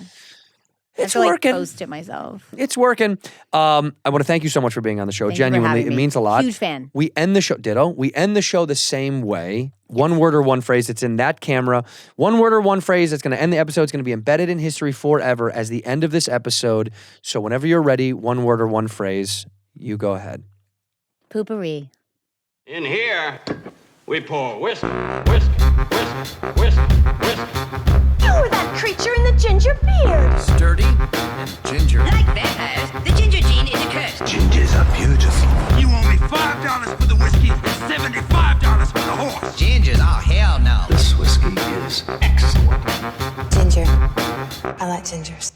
It's I have to, working. post it myself. It's working. I want to thank you so much for being on the show. Thank you for Genuinely, having it me. means a lot. Huge fan. We end the show, ditto. We end the show the same way. One word or one phrase that's in that camera. One word or one phrase that's going to end the episode. It's going to be embedded in history forever as the end of this episode. So whenever you're ready, one word or one phrase, you go ahead. Poopery. In here, we pour whisk, whisk, whisk, whisk, whisk. You were that creature in the ginger beard. Sturdy and ginger. Like vampires, the ginger gene is a curse. Gingers are beautiful. You owe me $5 for the whiskey and $75 for the horse. Gingers? Oh, hell no. This whiskey is excellent. Ginger. I like gingers.